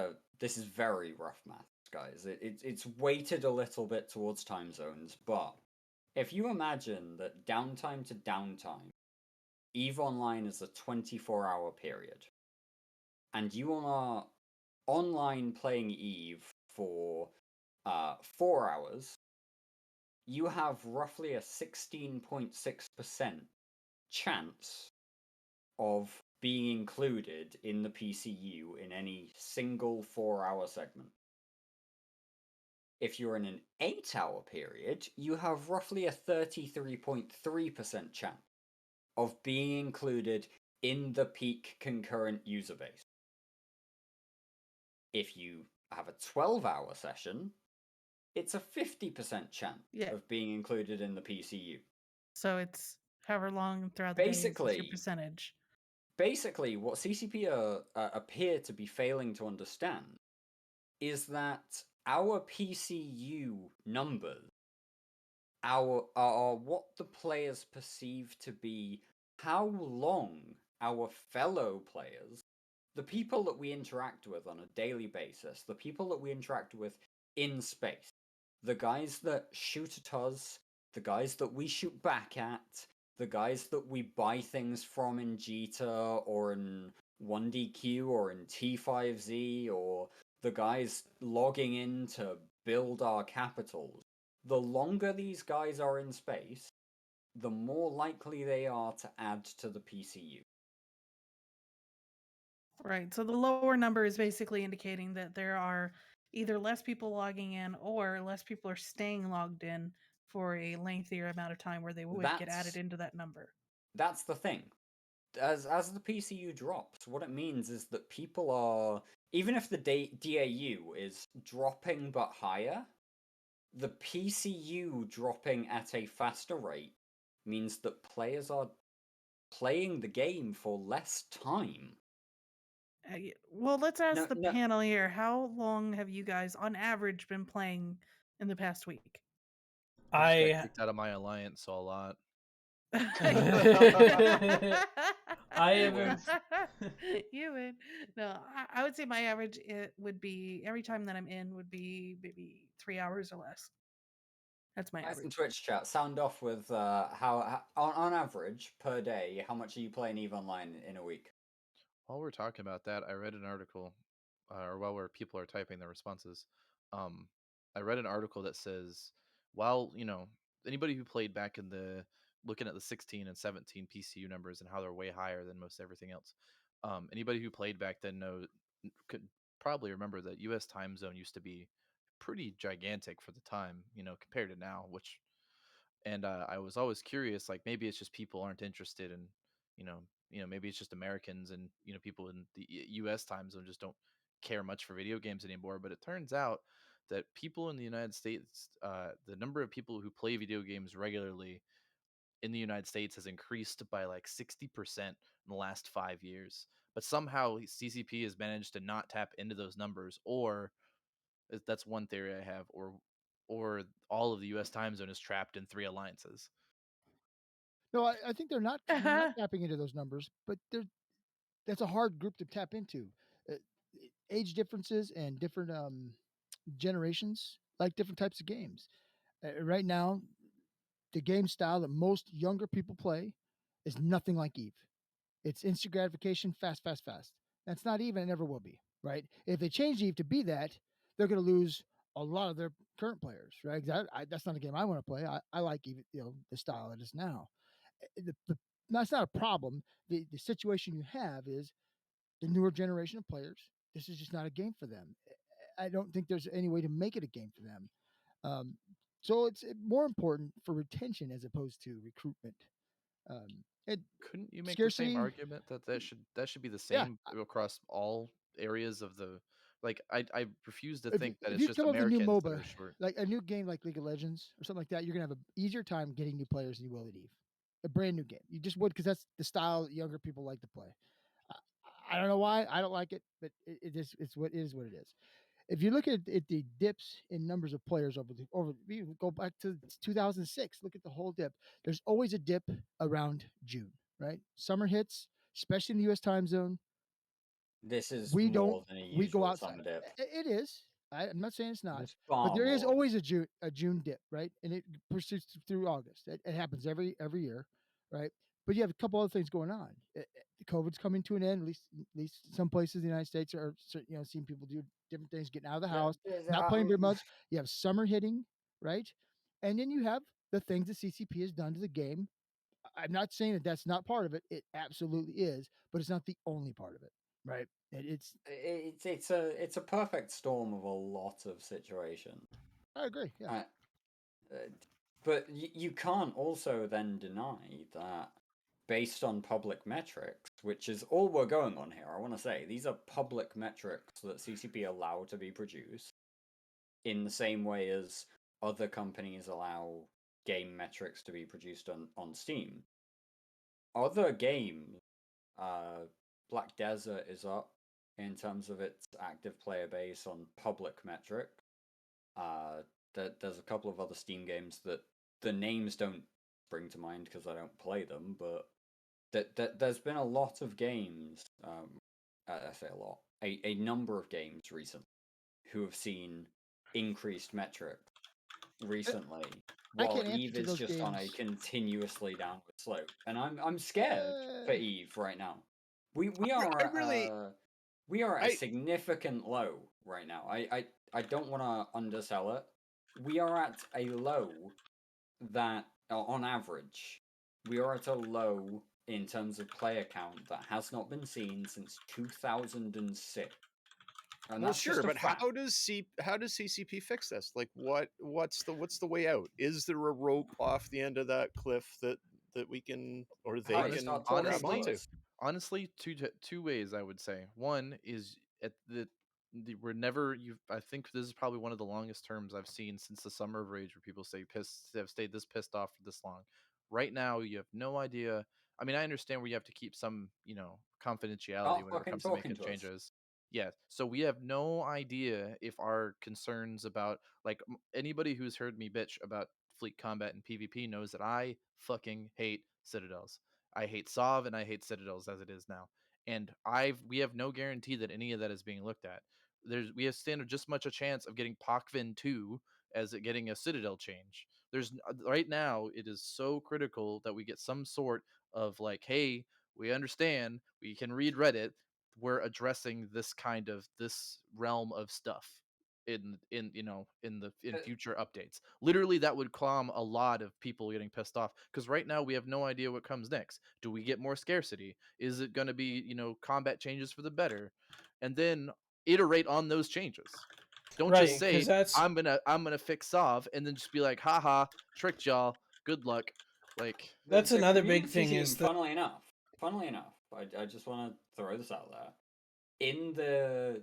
very rough maths, guys. It's weighted a little bit towards time zones, but if you imagine that downtime to downtime, EVE Online is a 24-hour period, and you are online playing EVE for 4 hours, you have roughly a 16.6% chance of being included in the PCU in any single 4-hour segment. If you're in an 8-hour period, you have roughly a 33.3% chance of being included in the peak concurrent user base. If you have a 12-hour session, it's a 50% chance of being included in the PCU. So it's however long throughout the day is your percentage. Basically, what CCP appear to be failing to understand is that our PCU numbers are what the players perceive to be how long our fellow players, the people that we interact with on a daily basis, the people that we interact with in space, the guys that shoot at us, the guys that we shoot back at, the guys that we buy things from in Jita or in 1DQ or in T5Z, or the guys logging in to build our capitals. The longer these guys are in space, the more likely they are to add to the PCU. Right. So the lower number is basically indicating that there are either less people logging in or less people are staying logged in for a lengthier amount of time where they would get added into that number. That's the thing. As the PCU drops, what it means is that people are, even if the DAU is dropping but higher, the PCU dropping at a faster rate means that players are playing the game for less time. Well, let's ask the panel here. How long have you guys, on average, been playing in the past week? I got kicked out of my alliance, so a lot. I haven't. You win. No, I would say my average it would be every time that I'm in would be maybe 3 hours or less. That's my Guys in average. Twitch chat, sound off with how on average per day, how much are you playing EVE Online in a week? While we're talking about that, I read an article, or while people are typing their responses, I read an article that says, while anybody who played back in the looking at the 16 and 17 PCU numbers and how they're way higher than most everything else, anybody who played back then could probably remember that U.S. time zone used to be pretty gigantic for the time, compared to now, which. And I was always curious, like maybe it's just people aren't interested in, maybe it's just Americans and people in the U.S. time zone just don't care much for video games anymore. But it turns out that people in the United States, the number of people who play video games regularly in the United States has increased by like 60% in the last 5 years. But somehow CCP has managed to not tap into those numbers, or that's one theory I have, or all of the U.S. time zone is trapped in 3 alliances. No, I think they're not tapping into those numbers, but that's a hard group to tap into. Uh, Age differences and different generations like different types of games. Right now, the game style that most younger people play is nothing like Eve. It's instant gratification, fast, fast, fast. That's not Eve, and it never will be. Right? If they change Eve to be that, they're going to lose a lot of their current players. Right? That's not a game I want to play. I like Eve, the style it is now. That's not a problem. The situation you have is the newer generation of players. This is just not a game for them. I don't think there's any way to make it a game for them. So it's more important for retention as opposed to recruitment. Couldn't you make the Scarcity, same argument that should be the same across all areas of the like? I refuse to think that if it's you just come up with a new Americans that MOBA, are short. like a new game like League of Legends or something like that, you're gonna have an easier time getting new players than you will at Eve. A brand new game, you just would, because that's the style that younger people like to play. I don't know why I don't like it, but it's what it is. If you look at the dips in numbers of players you go back to 2006, look at the whole dip. There's always a dip around June, right? Summer hits, especially in the U.S. time zone. This is We more don't. than a We go usual outside. summer dip. It is. I'm not saying it's not, It's but far there is more. always a June dip, right? And it persists through August. It happens every year, right? But you have a couple other things going on. COVID's coming to an end. At least some places in the United States are seeing people do different things, getting out of the house, not playing very much. You have summer hitting, right? And then you have the things that CCP has done to the game. I'm not saying that that's not part of it. It absolutely is, but it's not the only part of it, right? It's a perfect storm of a lot of situations. I agree. Yeah. But you can't also then deny that based on public metrics, which is all we're going on here, I want to say, these are public metrics that CCP allow to be produced in the same way as other companies allow game metrics to be produced on Steam. Other games, Black Desert is up in terms of its active player base on public metrics. There's a couple of other Steam games that the names don't spring to mind because I don't play them, but there's been a lot of games, I say a lot, a number of games recently who have seen increased metrics recently, while Eve is just on a continuously downward slope, and I'm scared for Eve right now. We are at a significant low right now. I don't want to undersell it. We are at a low that, on average, we are at a low in terms of player count that has not been seen since 2006. And well, that's sure, just a but fact. how does CCP fix this? Like, what's the way out? Is there a rope off the end of that cliff that we can, or they can grab onto? Honestly, two ways I would say. One is at the we're never. I think this is probably one of the longest terms I've seen since the Summer of Rage, where people say have stayed this pissed off for this long. Right now, you have no idea. I mean, I understand where you have to keep some, confidentiality Start whenever it fucking comes to talking making to us. changes. Yeah, so we have no idea if our concerns about, like, anybody who's heard me bitch about fleet combat and PvP knows that I fucking hate Citadels. I hate Sov and I hate Citadels as it is now. And we have no guarantee that any of that is being looked at. We have stand just much a chance of getting Pokvin 2 as it getting a Citadel change. Right now it is so critical that we get some sort of, like, hey, we understand, we can read Reddit, we're addressing this realm of stuff in future updates. Literally, that would calm a lot of people getting pissed off, because right now we have no idea what comes next. Do we get more scarcity? Is it going to be, combat changes for the better? And then iterate on those changes. Don't just Right, because say that's I'm gonna fix Sov and then just be like, haha, tricked y'all, good luck. Like, that's The another big community thing team, is that funnily enough, I just want to throw this out there. In the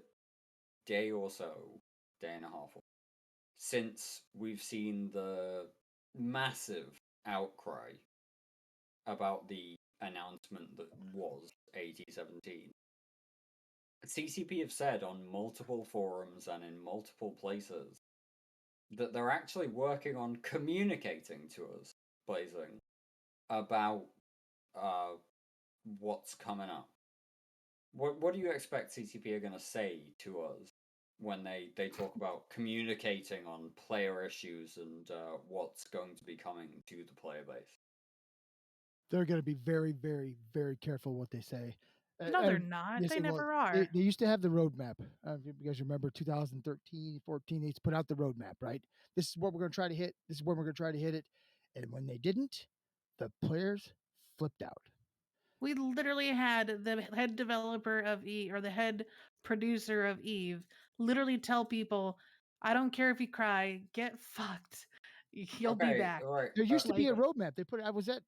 day or so, day and a half, since we've seen the massive outcry about the announcement that was AT-17, CCP have said on multiple forums and in multiple places that they're actually working on communicating to us, Blazing, about what's coming up. What do you expect CCP are going to say to us when they talk about communicating on player issues and what's going to be coming to the player base? They're going to be very, very, very careful what they say. No, they're not. They never are. They used to have the roadmap. If you guys remember 2013, 14, they put out the roadmap, right? This is what we're going to try to hit. This is where we're going to try to hit it. And when they didn't, the players flipped out. We literally had the head developer of Eve, or the head producer of Eve, literally tell people, I don't care if you cry, get fucked. You'll be back. Right. There used to be a roadmap. They put. I was at.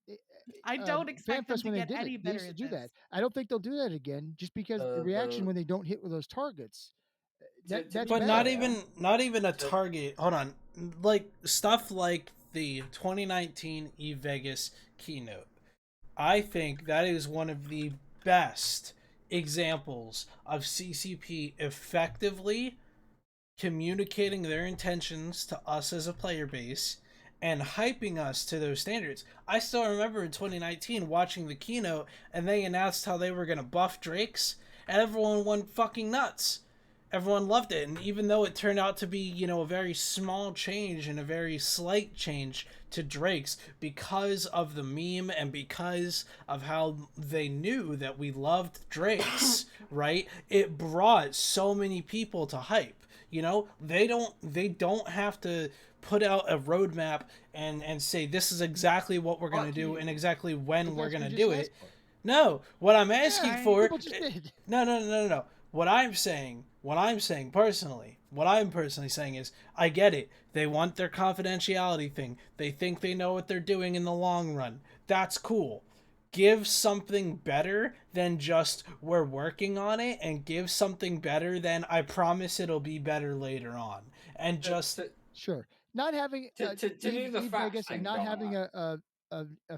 I don't expect them FanFest to when they get did any it. They better used to at do this. that. I don't think they'll do that again, just because the reaction when they don't hit with those targets. That's but bad. not even a target. Hold on, like stuff like the 2019 E Vegas keynote. I think that is one of the best examples of CCP effectively communicating their intentions to us as a player base and hyping us to those standards. I still remember in 2019 watching the keynote and they announced how they were going to buff Drakes, and everyone went fucking nuts. Everyone loved it, and even though it turned out to be, a very small change and a very slight change to Drakes, because of the meme and because of how they knew that we loved Drakes, right? It brought so many people to hype. They don't have to put out a roadmap and say this is exactly what we're going to do and exactly when we're going to do it. No, what I'm asking for. People just did. No. What I'm personally saying is, I get it. They want their confidentiality thing. They think they know what they're doing in the long run. That's cool. Give something better than just we're working on it, and give something better than I promise it'll be better later on. And just sure, not having to do the fact Vegas thing, and not having a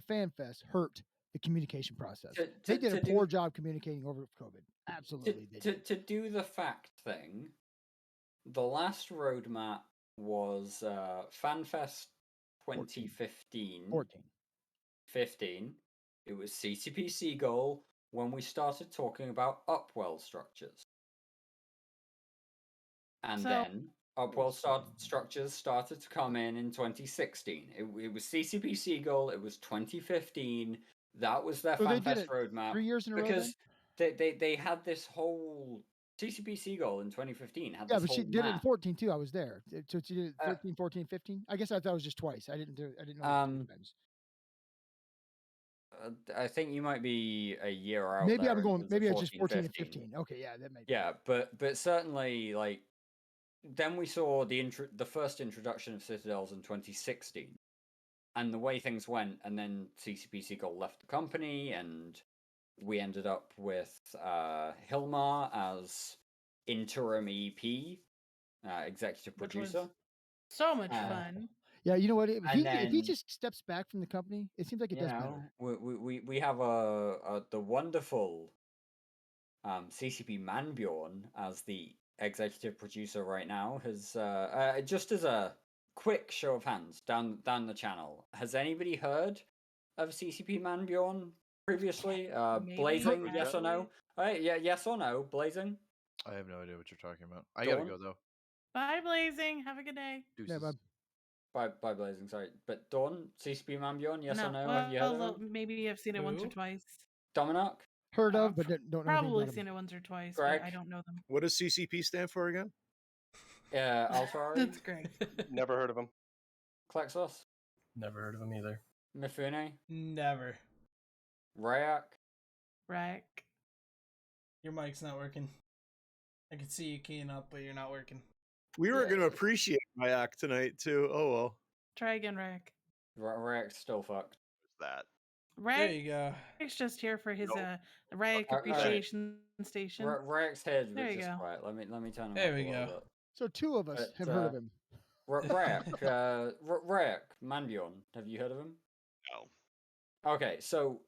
fan fest hurt the communication process. They did a poor job communicating over COVID. Absolutely, they did. To do the fact thing, the last roadmap was FanFest 2015. 15. It was CCP Seagull when we started talking about upwell structures. And then upwell structures started to come in 2016. It was CCP Seagull, it was 2015. That was their FanFest roadmap. 3 years in a row. Because they had this whole CCP Seagull in 2015 had this but whole she did it in map. 14 too. I was there. So she did it 13, 14, 15. I guess I thought it was just twice. I didn't know it 2 times. I think you might be a year out. Maybe there I'm going. Maybe it's 14, just 14 15. and 15. Okay, yeah, that might. Yeah, but certainly, like, then we saw the first introduction of Citadels in 2016, and the way things went, and then CCP Seagull left the company, and we ended up with Hilmar as interim EP, executive Which was producer. so much fun. Yeah, you know what? If And he then, just steps back from the company, it seems like it you does know, better. we have the wonderful CCP Manbjorn as the executive producer right now. Has just as a quick show of hands down the channel, has anybody heard of CCP Manbjorn previously? Blazing, yes or no? Yeah, yes or no, Blazing? I have no idea what you're talking about. I Dawn? gotta go though. Bye, Blazing. Have a good day. Deuces. Bye, Blazing. Sorry, but Dawn, CCP Manbjorn, yes or no? Well, Have you heard of him? maybe I've seen it once or twice. Dominic? Heard of, but don't know anything Probably about seen him. it once or twice, Greg? but I don't know them. What does CCP stand for again? Alfari? That's great. Never heard of him. Klexos? Never heard of him either. Mifune? Never. Ryak? Your mic's not working. I can see you keying up, but you're not working. We were going to appreciate Ryak tonight too. Oh well. Try again, Rack. Ryak's still fucked. That. There you go. Rack's just here for his Rack appreciation station. Ryak's head There was you just go. quiet. Let me turn him There up we a little go. bit. So 2 of us have heard of him. Ryak, Manbjorn, have you heard of him? No. Okay, so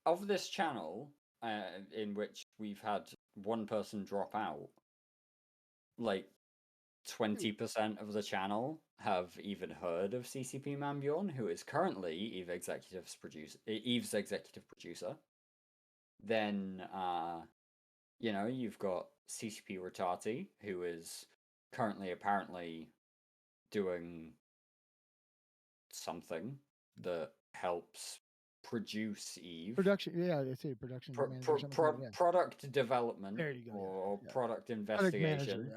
of this channel, in which we've had one person drop out, like 20% of the channel have even heard of CCP Manbjorn, who is currently Eve's executive producer. Then, you know, you've got CCP Retati, who is currently apparently doing something that helps produce Eve. Production, yeah, they say production manager or something like that, yeah. Product development There you go, or yeah. product Product investigation.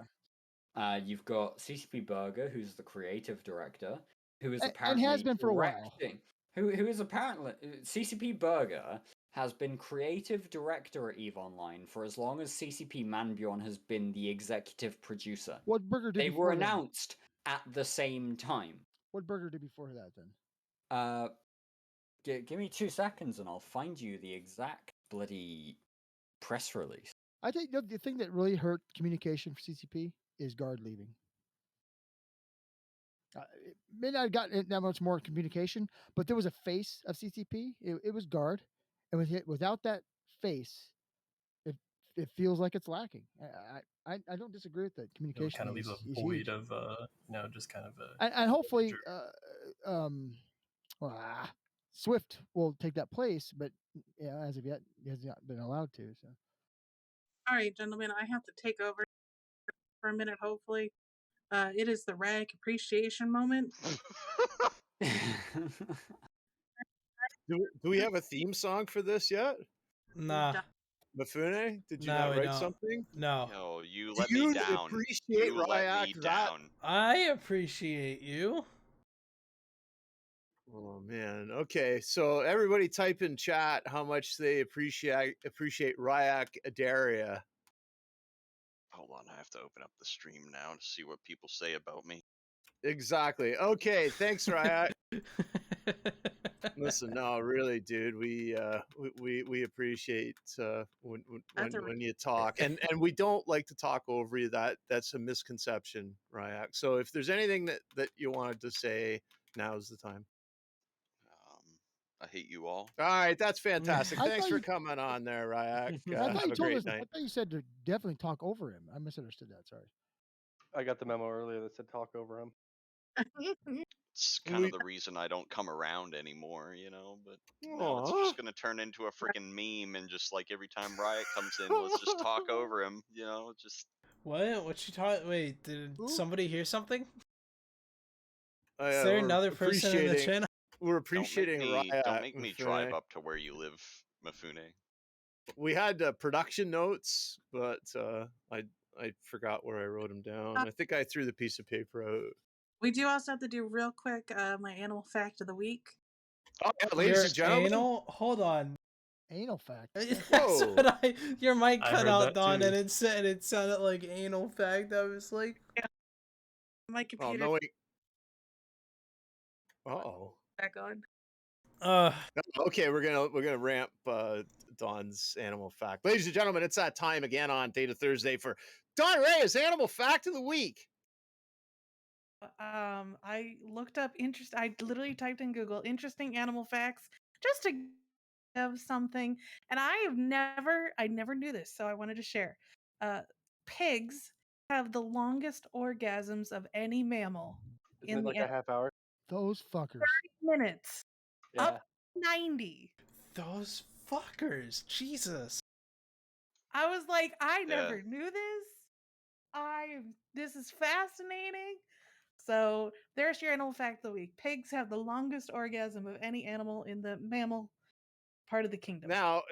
manager, You've got CCP Burger, who's the creative director, who is And apparently has been for a while. Who is apparently CCP Burger has been creative director at Eve Online for as long as CCP Manbjorn has been the executive producer. What Burger did They before were then? announced at the same time. What Burger did before that then? Give me 2 seconds and I'll find you the exact bloody press release. I think the thing that really hurt communication for CCP is Guard leaving. It may not have gotten that much more communication, but there was a face of CCP. It was Guard, and without that face, it feels like it's lacking. I don't disagree with that. It would Communication kind of leave is a void huge. of, just kind of And hopefully, Swift will take that place, but yeah, as of yet, he has not been allowed to. So, All right, gentlemen, I have to take over for a minute, hopefully. It is the Rag appreciation moment. Do we have a theme song for this yet? Nah. Mifune, did you No, not we write don't. something? No. No, you Do let me you down. appreciate You let Ryak me that? down. I appreciate you. Oh man. Okay, so everybody type in chat how much they appreciate Ryak Adaria. Hold on, I have to open up the stream now to see what people say about me. Exactly. Okay, thanks, Ryak. Listen, no, really, dude, we appreciate when you talk, and we don't like to talk over you. That's a misconception, Ryak. So if there's anything that you wanted to say, now's the time. I hate you all. All right, that's fantastic. I Thanks thought for you- coming on there, Ryak. I thought Have you a told great us. I night. thought you said to definitely talk over him. I misunderstood that. Sorry. I got the memo earlier that said talk over him. It's kind of the reason I don't come around anymore, you know, but now it's Aw. just gonna turn into a freaking meme, and just like every time Riot comes in, let's just talk over him, you know, just... What? What you taught? Wait, did somebody hear something? Oh, Is yeah, there we're another person in the appreciating- channel? We're appreciating Ryak. Don't make me Mifune. drive up to where you live, Mifune. We had production notes, but I forgot where I wrote them down. I think I threw the piece of paper out. We do also have to do real quick my animal fact of the week. Oh, yeah, ladies and gentlemen. Anal? Hold on. Anal fact. That's what your mic I cut heard out, that Don, too. and it sounded like anal fact. I was like, My Oh computer no! Uh-oh. back on. Okay, we're gonna ramp Don's animal fact. Ladies and gentlemen, it's that time again on Theta Thursday for Don Reyes Animal Fact of the Week. I looked up I literally typed in Google interesting animal facts just to have something, and I never knew this, so I wanted to share. Pigs have the longest orgasms of any mammal. Is it like a half hour? Those fuckers. 30 minutes. Yeah. Up 90. Those fuckers. Jesus. I was like, I never knew this. This is fascinating. So there's your animal fact of the week. Pigs have the longest orgasm of any animal in the mammal part of the kingdom. Now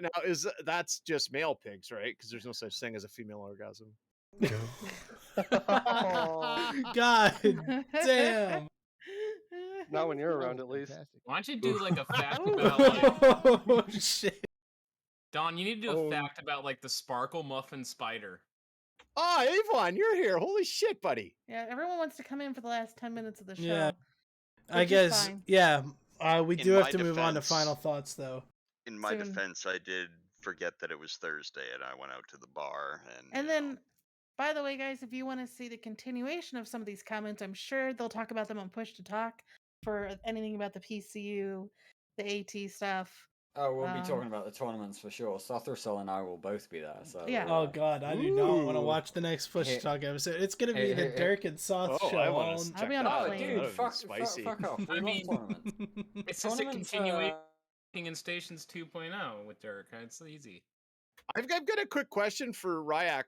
that's just male pigs, right? Because there's no such thing as a female orgasm. God damn. Not when you're around, at least. Why don't you do like a fact about like? Oh shit. Don, you need to do a fact about like the sparkle muffin spider. Oh, Avon, you're here. Holy shit, buddy. Yeah, everyone wants to come in for the last 10 minutes of the show. Yeah. I guess, yeah. We do have to move on to final thoughts, though. In my defense, I did forget that it was Thursday, and I went out to the bar. And then, by the way, guys, if you want to see the continuation of some of these comments, I'm sure they'll talk about them on Push to Talk for anything about the PCU, the AT stuff. Oh, we'll be talking about the tournaments for sure. Sothrasel and I will both be there. So yeah. Oh god, I do not want to watch the next Push to Talk episode. It's gonna be the Dirk and Soth show. I'll be on a plane. Dude, fuck off. I mean, it's just a Tournaments, continuation in Stations 2.0 with Dirk. It's easy. I've got a quick question for Ryak.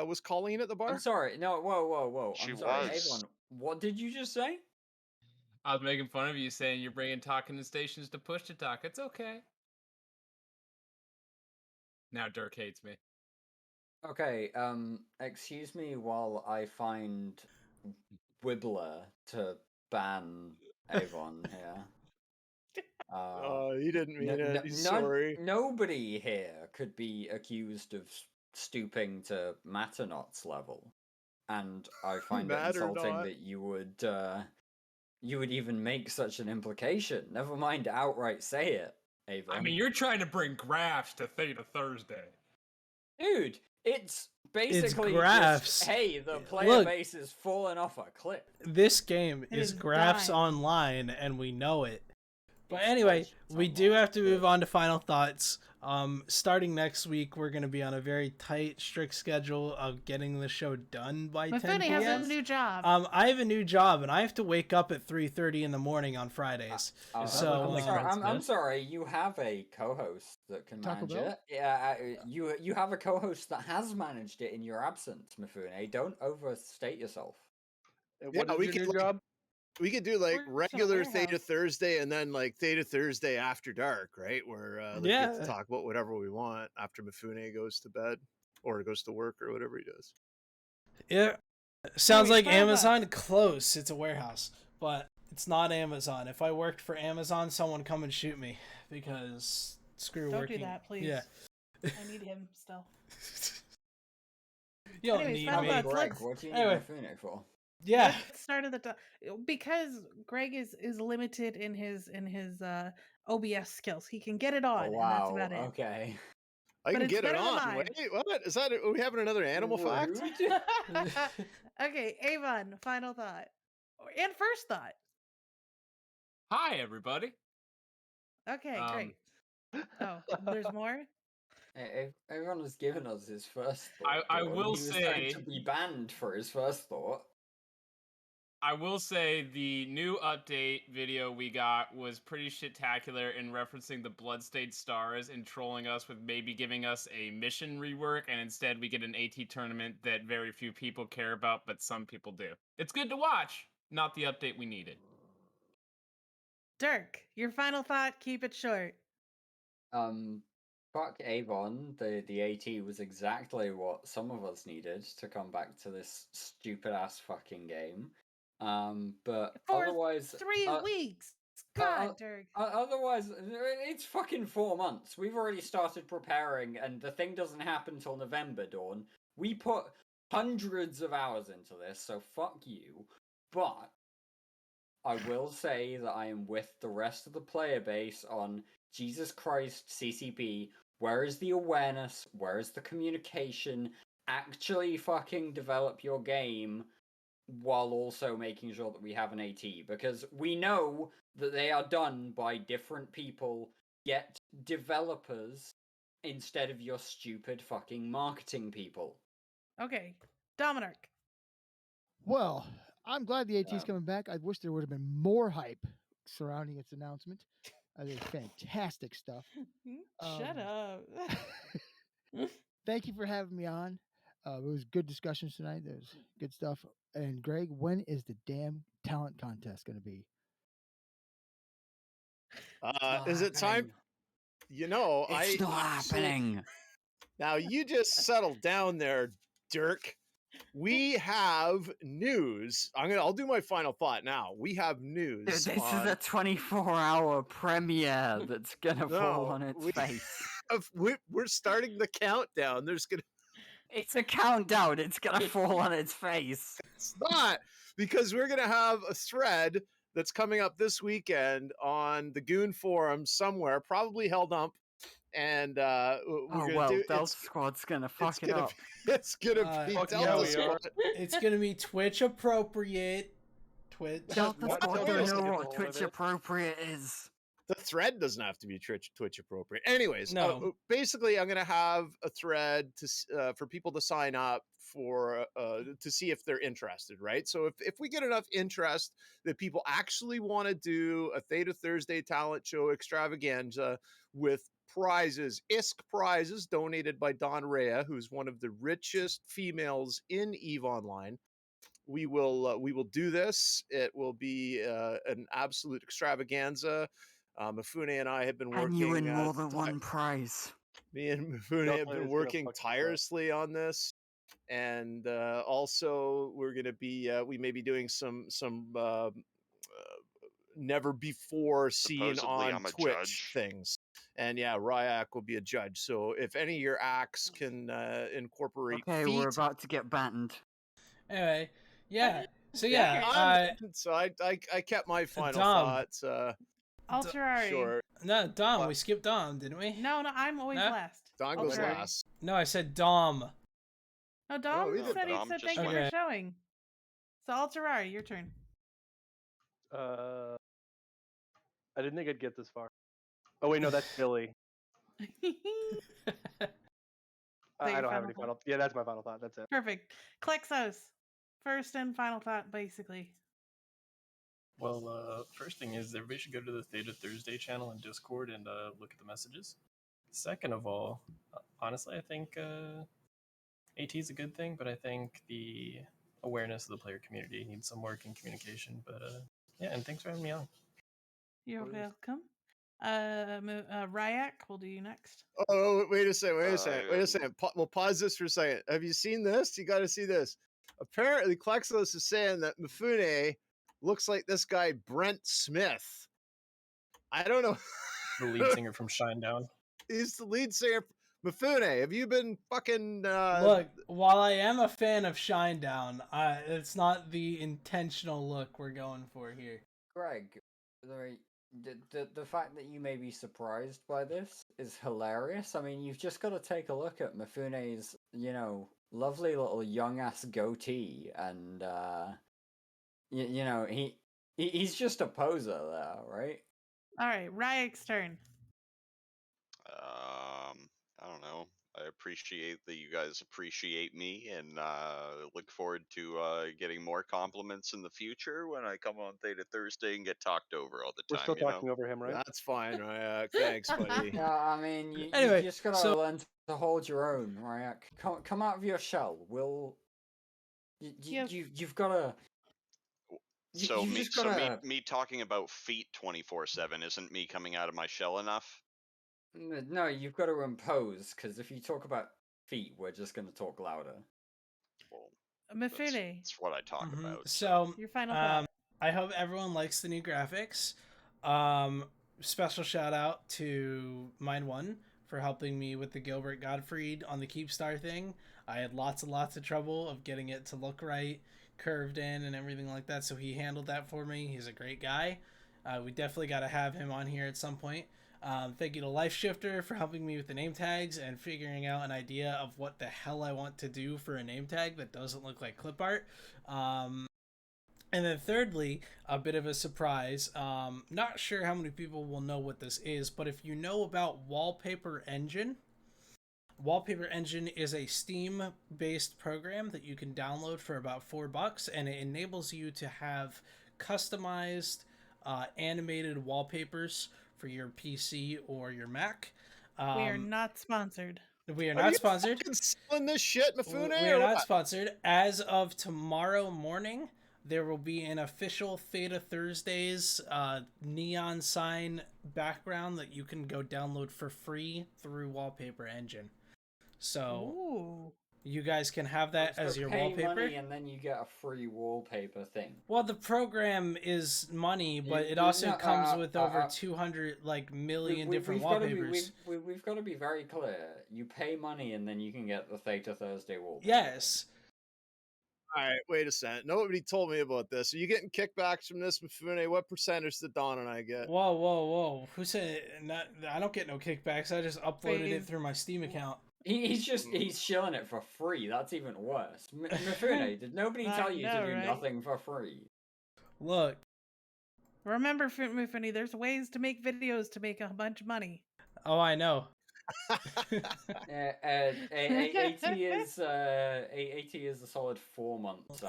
Was Colleen at the bar? I'm sorry. No, whoa. She I'm sorry. was. Avon, what did you just say? I was making fun of you saying you're bringing talking to Stations to Push to Talk. It's okay. Now Dirk hates me. Okay, excuse me while I find Wibbler to ban Avon here. He didn't mean it. He's sorry. Nobody here could be accused of stooping to Matternot's level, and I find it insulting that you would even make such an implication. Never mind outright say it, Avon. I mean, you're trying to bring graphs to Theta Thursday. Dude, it's basically graphs. Just, hey, the player base is falling off a cliff. This game is graphs online, and we know it. But anyway, we do have to move on to final thoughts. Starting next week, we're going to be on a very tight, strict schedule of getting the show done by 10 p.m. has a new job. I have a new job, and I have to wake up at 3:30 in the morning on Fridays. I'm sorry. You have a co-host that can manage it. Yeah, you have a co-host that has managed it in your absence, Mifune. Don't overstate yourself. What is your new job? We could do like regular Theta Thursday and then like Theta Thursday after dark, right? Where we get to talk about whatever we want after Mifune goes to bed or goes to work or whatever he does. Yeah, sounds like Amazon. Close. It's a warehouse, but it's not Amazon. If I worked for Amazon, someone come and shoot me because screw Don't working. do that, please. Yeah, I need him still. You don't need me. Greg, what do you need Mifune for? Yeah. Let's start at the top because Greg is limited in his OBS skills. He can get it on. Oh, wow. And that's about it. Okay. I can get it on. Wait, what is that? Are we having another animal fact? Okay, Avon. Final thought and first thought. Hi, everybody. Okay, great. Oh, there's more. Everyone has given us his first thought. I will say to be banned for his first thought. I will say the new update video we got was pretty shit-tacular in referencing the Bloodstained Stars and trolling us with maybe giving us a mission rework, and instead we get an AT tournament that very few people care about, but some people do. It's good to watch, not the update we needed. Dirk, your final thought, keep it short. Fuck Avon, the AT was exactly what some of us needed to come back to this stupid-ass fucking game. But for otherwise 3 weeks. God, Dirk. Otherwise, it's fucking 4 months. We've already started preparing, and the thing doesn't happen till November, Dawn. We put hundreds of hours into this, so fuck you. But I will say that I am with the rest of the player base on Jesus Christ CCP. Where is the awareness? Where is the communication? Actually fucking develop your game while also making sure that we have an AT, because we know that they are done by different people, yet developers instead of your stupid fucking marketing people. Okay, Dominic. Well, I'm glad the AT's coming back. I wish there would have been more hype surrounding its announcement. It's fantastic stuff. Shut up. Thank you for having me on. It was good discussions tonight. There was good stuff. And Greg, when is the damn talent contest going to be? Is it time? You know, it's not happening. Now you just settle down there, Dirk. We have news. I'll do my final thought now. We have news. This is a 24-hour premiere that's gonna fall on its face. We're starting the countdown. It's a countdown. It's gonna fall on its face. It's not, because we're gonna have a thread that's coming up this weekend on the Goon Forum somewhere, probably Hell Dump. And we're gonna Delta Squad's gonna fuck it up. It's gonna be Delta Squad. It's gonna be Twitch appropriate. Delta Squad don't know what Twitch appropriate is. The thread doesn't have to be Twitch appropriate. Anyways, no. Basically, I'm gonna have a thread to for people to sign up for to see if they're interested, right? So if we get enough interest that people actually want to do a Theta Thursday talent show extravaganza with prizes, ISK prizes donated by Don Rea, who's one of the richest females in EVE Online, we will do this. It will be an absolute extravaganza. Mifune and I have been working. And you win more than one prize. Me and Mifune have been working tirelessly on this, and also we're going to be we may be doing some never before seen Supposedly, on Twitch things. And yeah, Ryak will be a judge. So if any of your acts can incorporate feet, we're about to get banned. Anyway, yeah. So so I kept my final Dom. thoughts. Alterari. Sure. No, Dom. We skipped Dom, didn't we? No, I'm always last. Don goes last. No, I said Dom. No, Dom said thank you for showing. So Alterari, your turn. I didn't think I'd get this far. Oh wait, no, that's Billy. I don't have any final. Yeah, that's my final thought. That's it. Perfect. Klexos, first and final thought, basically. Well, first thing is everybody should go to the Theta Thursday channel in Discord and look at the messages. Second of all, honestly, I think AT is a good thing, but I think the awareness of the player community needs some work in communication. But yeah, and thanks for having me on. You're welcome. Ryak, we'll do you next. Oh, wait a second. We'll pause this for a second. Have you seen this? You got to see this. Apparently, Klexos is saying that Mifune looks like this guy Brent Smith. I don't know. The lead singer from Shinedown. He's the lead singer. Mifune, have you been fucking... Look, while I am a fan of Shinedown, it's not the intentional look we're going for here. Greg, the fact that you may be surprised by this is hilarious. I mean, you've just got to take a look at Mifune's, lovely little young-ass goatee, and, he's just a poser there, right? All right, Ryak's turn. I don't know. I appreciate that you guys appreciate me, and look forward to getting more compliments in the future when I come on Theta Thursday and get talked over all the time. We're still talking over him, right? That's fine, Ryak. Thanks, buddy. Yeah, I mean, you just gotta learn to hold your own, Ryak. Come out of your shell. You've gotta. Me talking about feet 24/7 isn't me coming out of my shell enough. No, you've got to impose, because if you talk about feet, we're just going to talk louder. Well, Mifune. That's what I talk about. So, your final thought. I hope everyone likes the new graphics. Special shout out to Mind One for helping me with the Gilbert Gottfried on the Keepstar thing. I had lots and lots of trouble of getting it to look right, curved in, and everything like that. So he handled that for me. He's a great guy. We definitely got to have him on here at some point. Thank you to Life Shifter for helping me with the name tags and figuring out an idea of what the hell I want to do for a name tag that doesn't look like clip art. And then thirdly, a bit of a surprise. Not sure how many people will know what this is, but if you know about Wallpaper Engine is a Steam-based program that you can download for about $4, and it enables you to have customized animated wallpapers for your PC or your Mac. We are not sponsored. We are not sponsored. Selling this shit, Mifune, we are not sponsored. As of tomorrow morning, there will be an official Theta Thursdays neon sign background that you can go download for free through Wallpaper Engine. So Ooh. You guys can have that as your wallpaper. Money and then you get a free wallpaper thing. Well, the program is money, but it also comes with over 200 million different wallpapers. We've got to be very clear. You pay money and then you can get the Theta Thursday wallpaper. Yes. All right, wait a second. Nobody told me about this. Are you getting kickbacks from this, Mifune? What percentage did Don and I get? Whoa. Who said not? I don't get no kickbacks. I just uploaded it through my Steam account. He's shilling it for free. That's even worse. Mifune, did nobody tell you to do nothing for free? Look. Remember, Mifune, there's ways to make videos to make a bunch of money. Oh, I know. AT is a solid 4 months.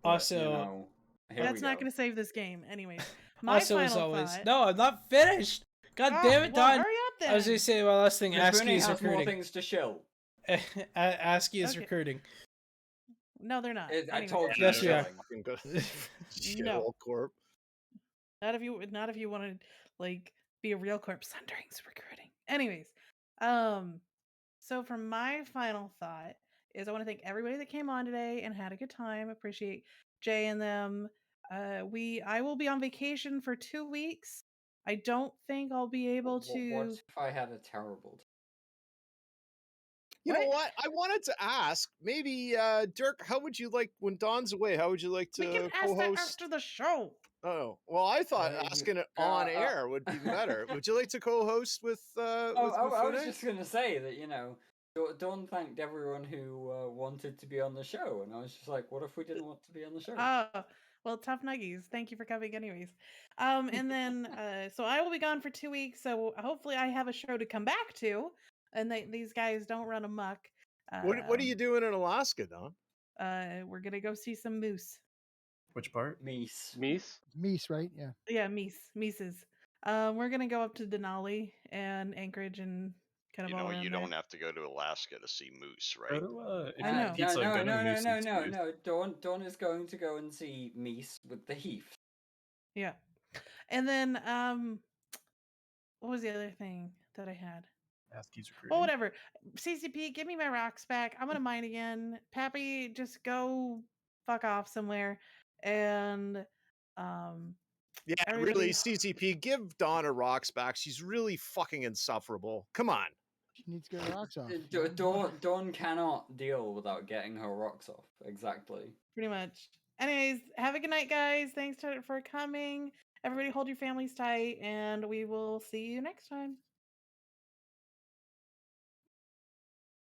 Also, that's not going to save this game. Anyways, my also, final as always, thought... no, I'm not finished. God damn it, Don. Hurry up then. I was going to say my last thing. ASCII is recruiting. More things to shill. ASCII is recruiting. No, they're not. I told you. Yes, we are. No. Corp. Not if you want to be a real corp. Sundering's recruiting. Anyways, so for my final thought is I want to thank everybody that came on today and had a good time. Appreciate Jay and them. I will be on vacation for 2 weeks. I don't think I'll be able to. What if I had a terrible time? You know what? I wanted to ask, maybe, Dirk, how would you like, when Don's away, how would you like to we can ask that after the show. Oh, well, I thought asking it on air would be better. Would you like to co-host with I was just going to say that, Dawn thanked everyone who wanted to be on the show, and I was just like, what if we didn't want to be on the show? Oh, well, tough nuggies. Thank you for coming anyways. And then, so I will be gone for 2 weeks, so hopefully I have a show to come back to, and these guys don't run amok. What are you doing in Alaska, Don? We're going to go see some moose. Which part? Meese, right? Yeah. Yeah, Mises. We're gonna go up to Denali and Anchorage and kind of all around you there. don't have to go to Alaska to see moose, right? No. Dawn is going to go and see Meese with the Heath. Yeah, and then what was the other thing that I had? ASCII's recruiting. Well, whatever. CCP, give me my rocks back. I'm gonna mine again. Pappy, just go fuck off somewhere. And yeah, really, CCP, give Donna rocks back. She's really fucking insufferable. Come on. She needs to get her rocks off. Dawn cannot deal without getting her rocks off. Exactly. Pretty much. Anyways, have a good night, guys. Thanks for coming. Everybody hold your families tight, and we will see you next time.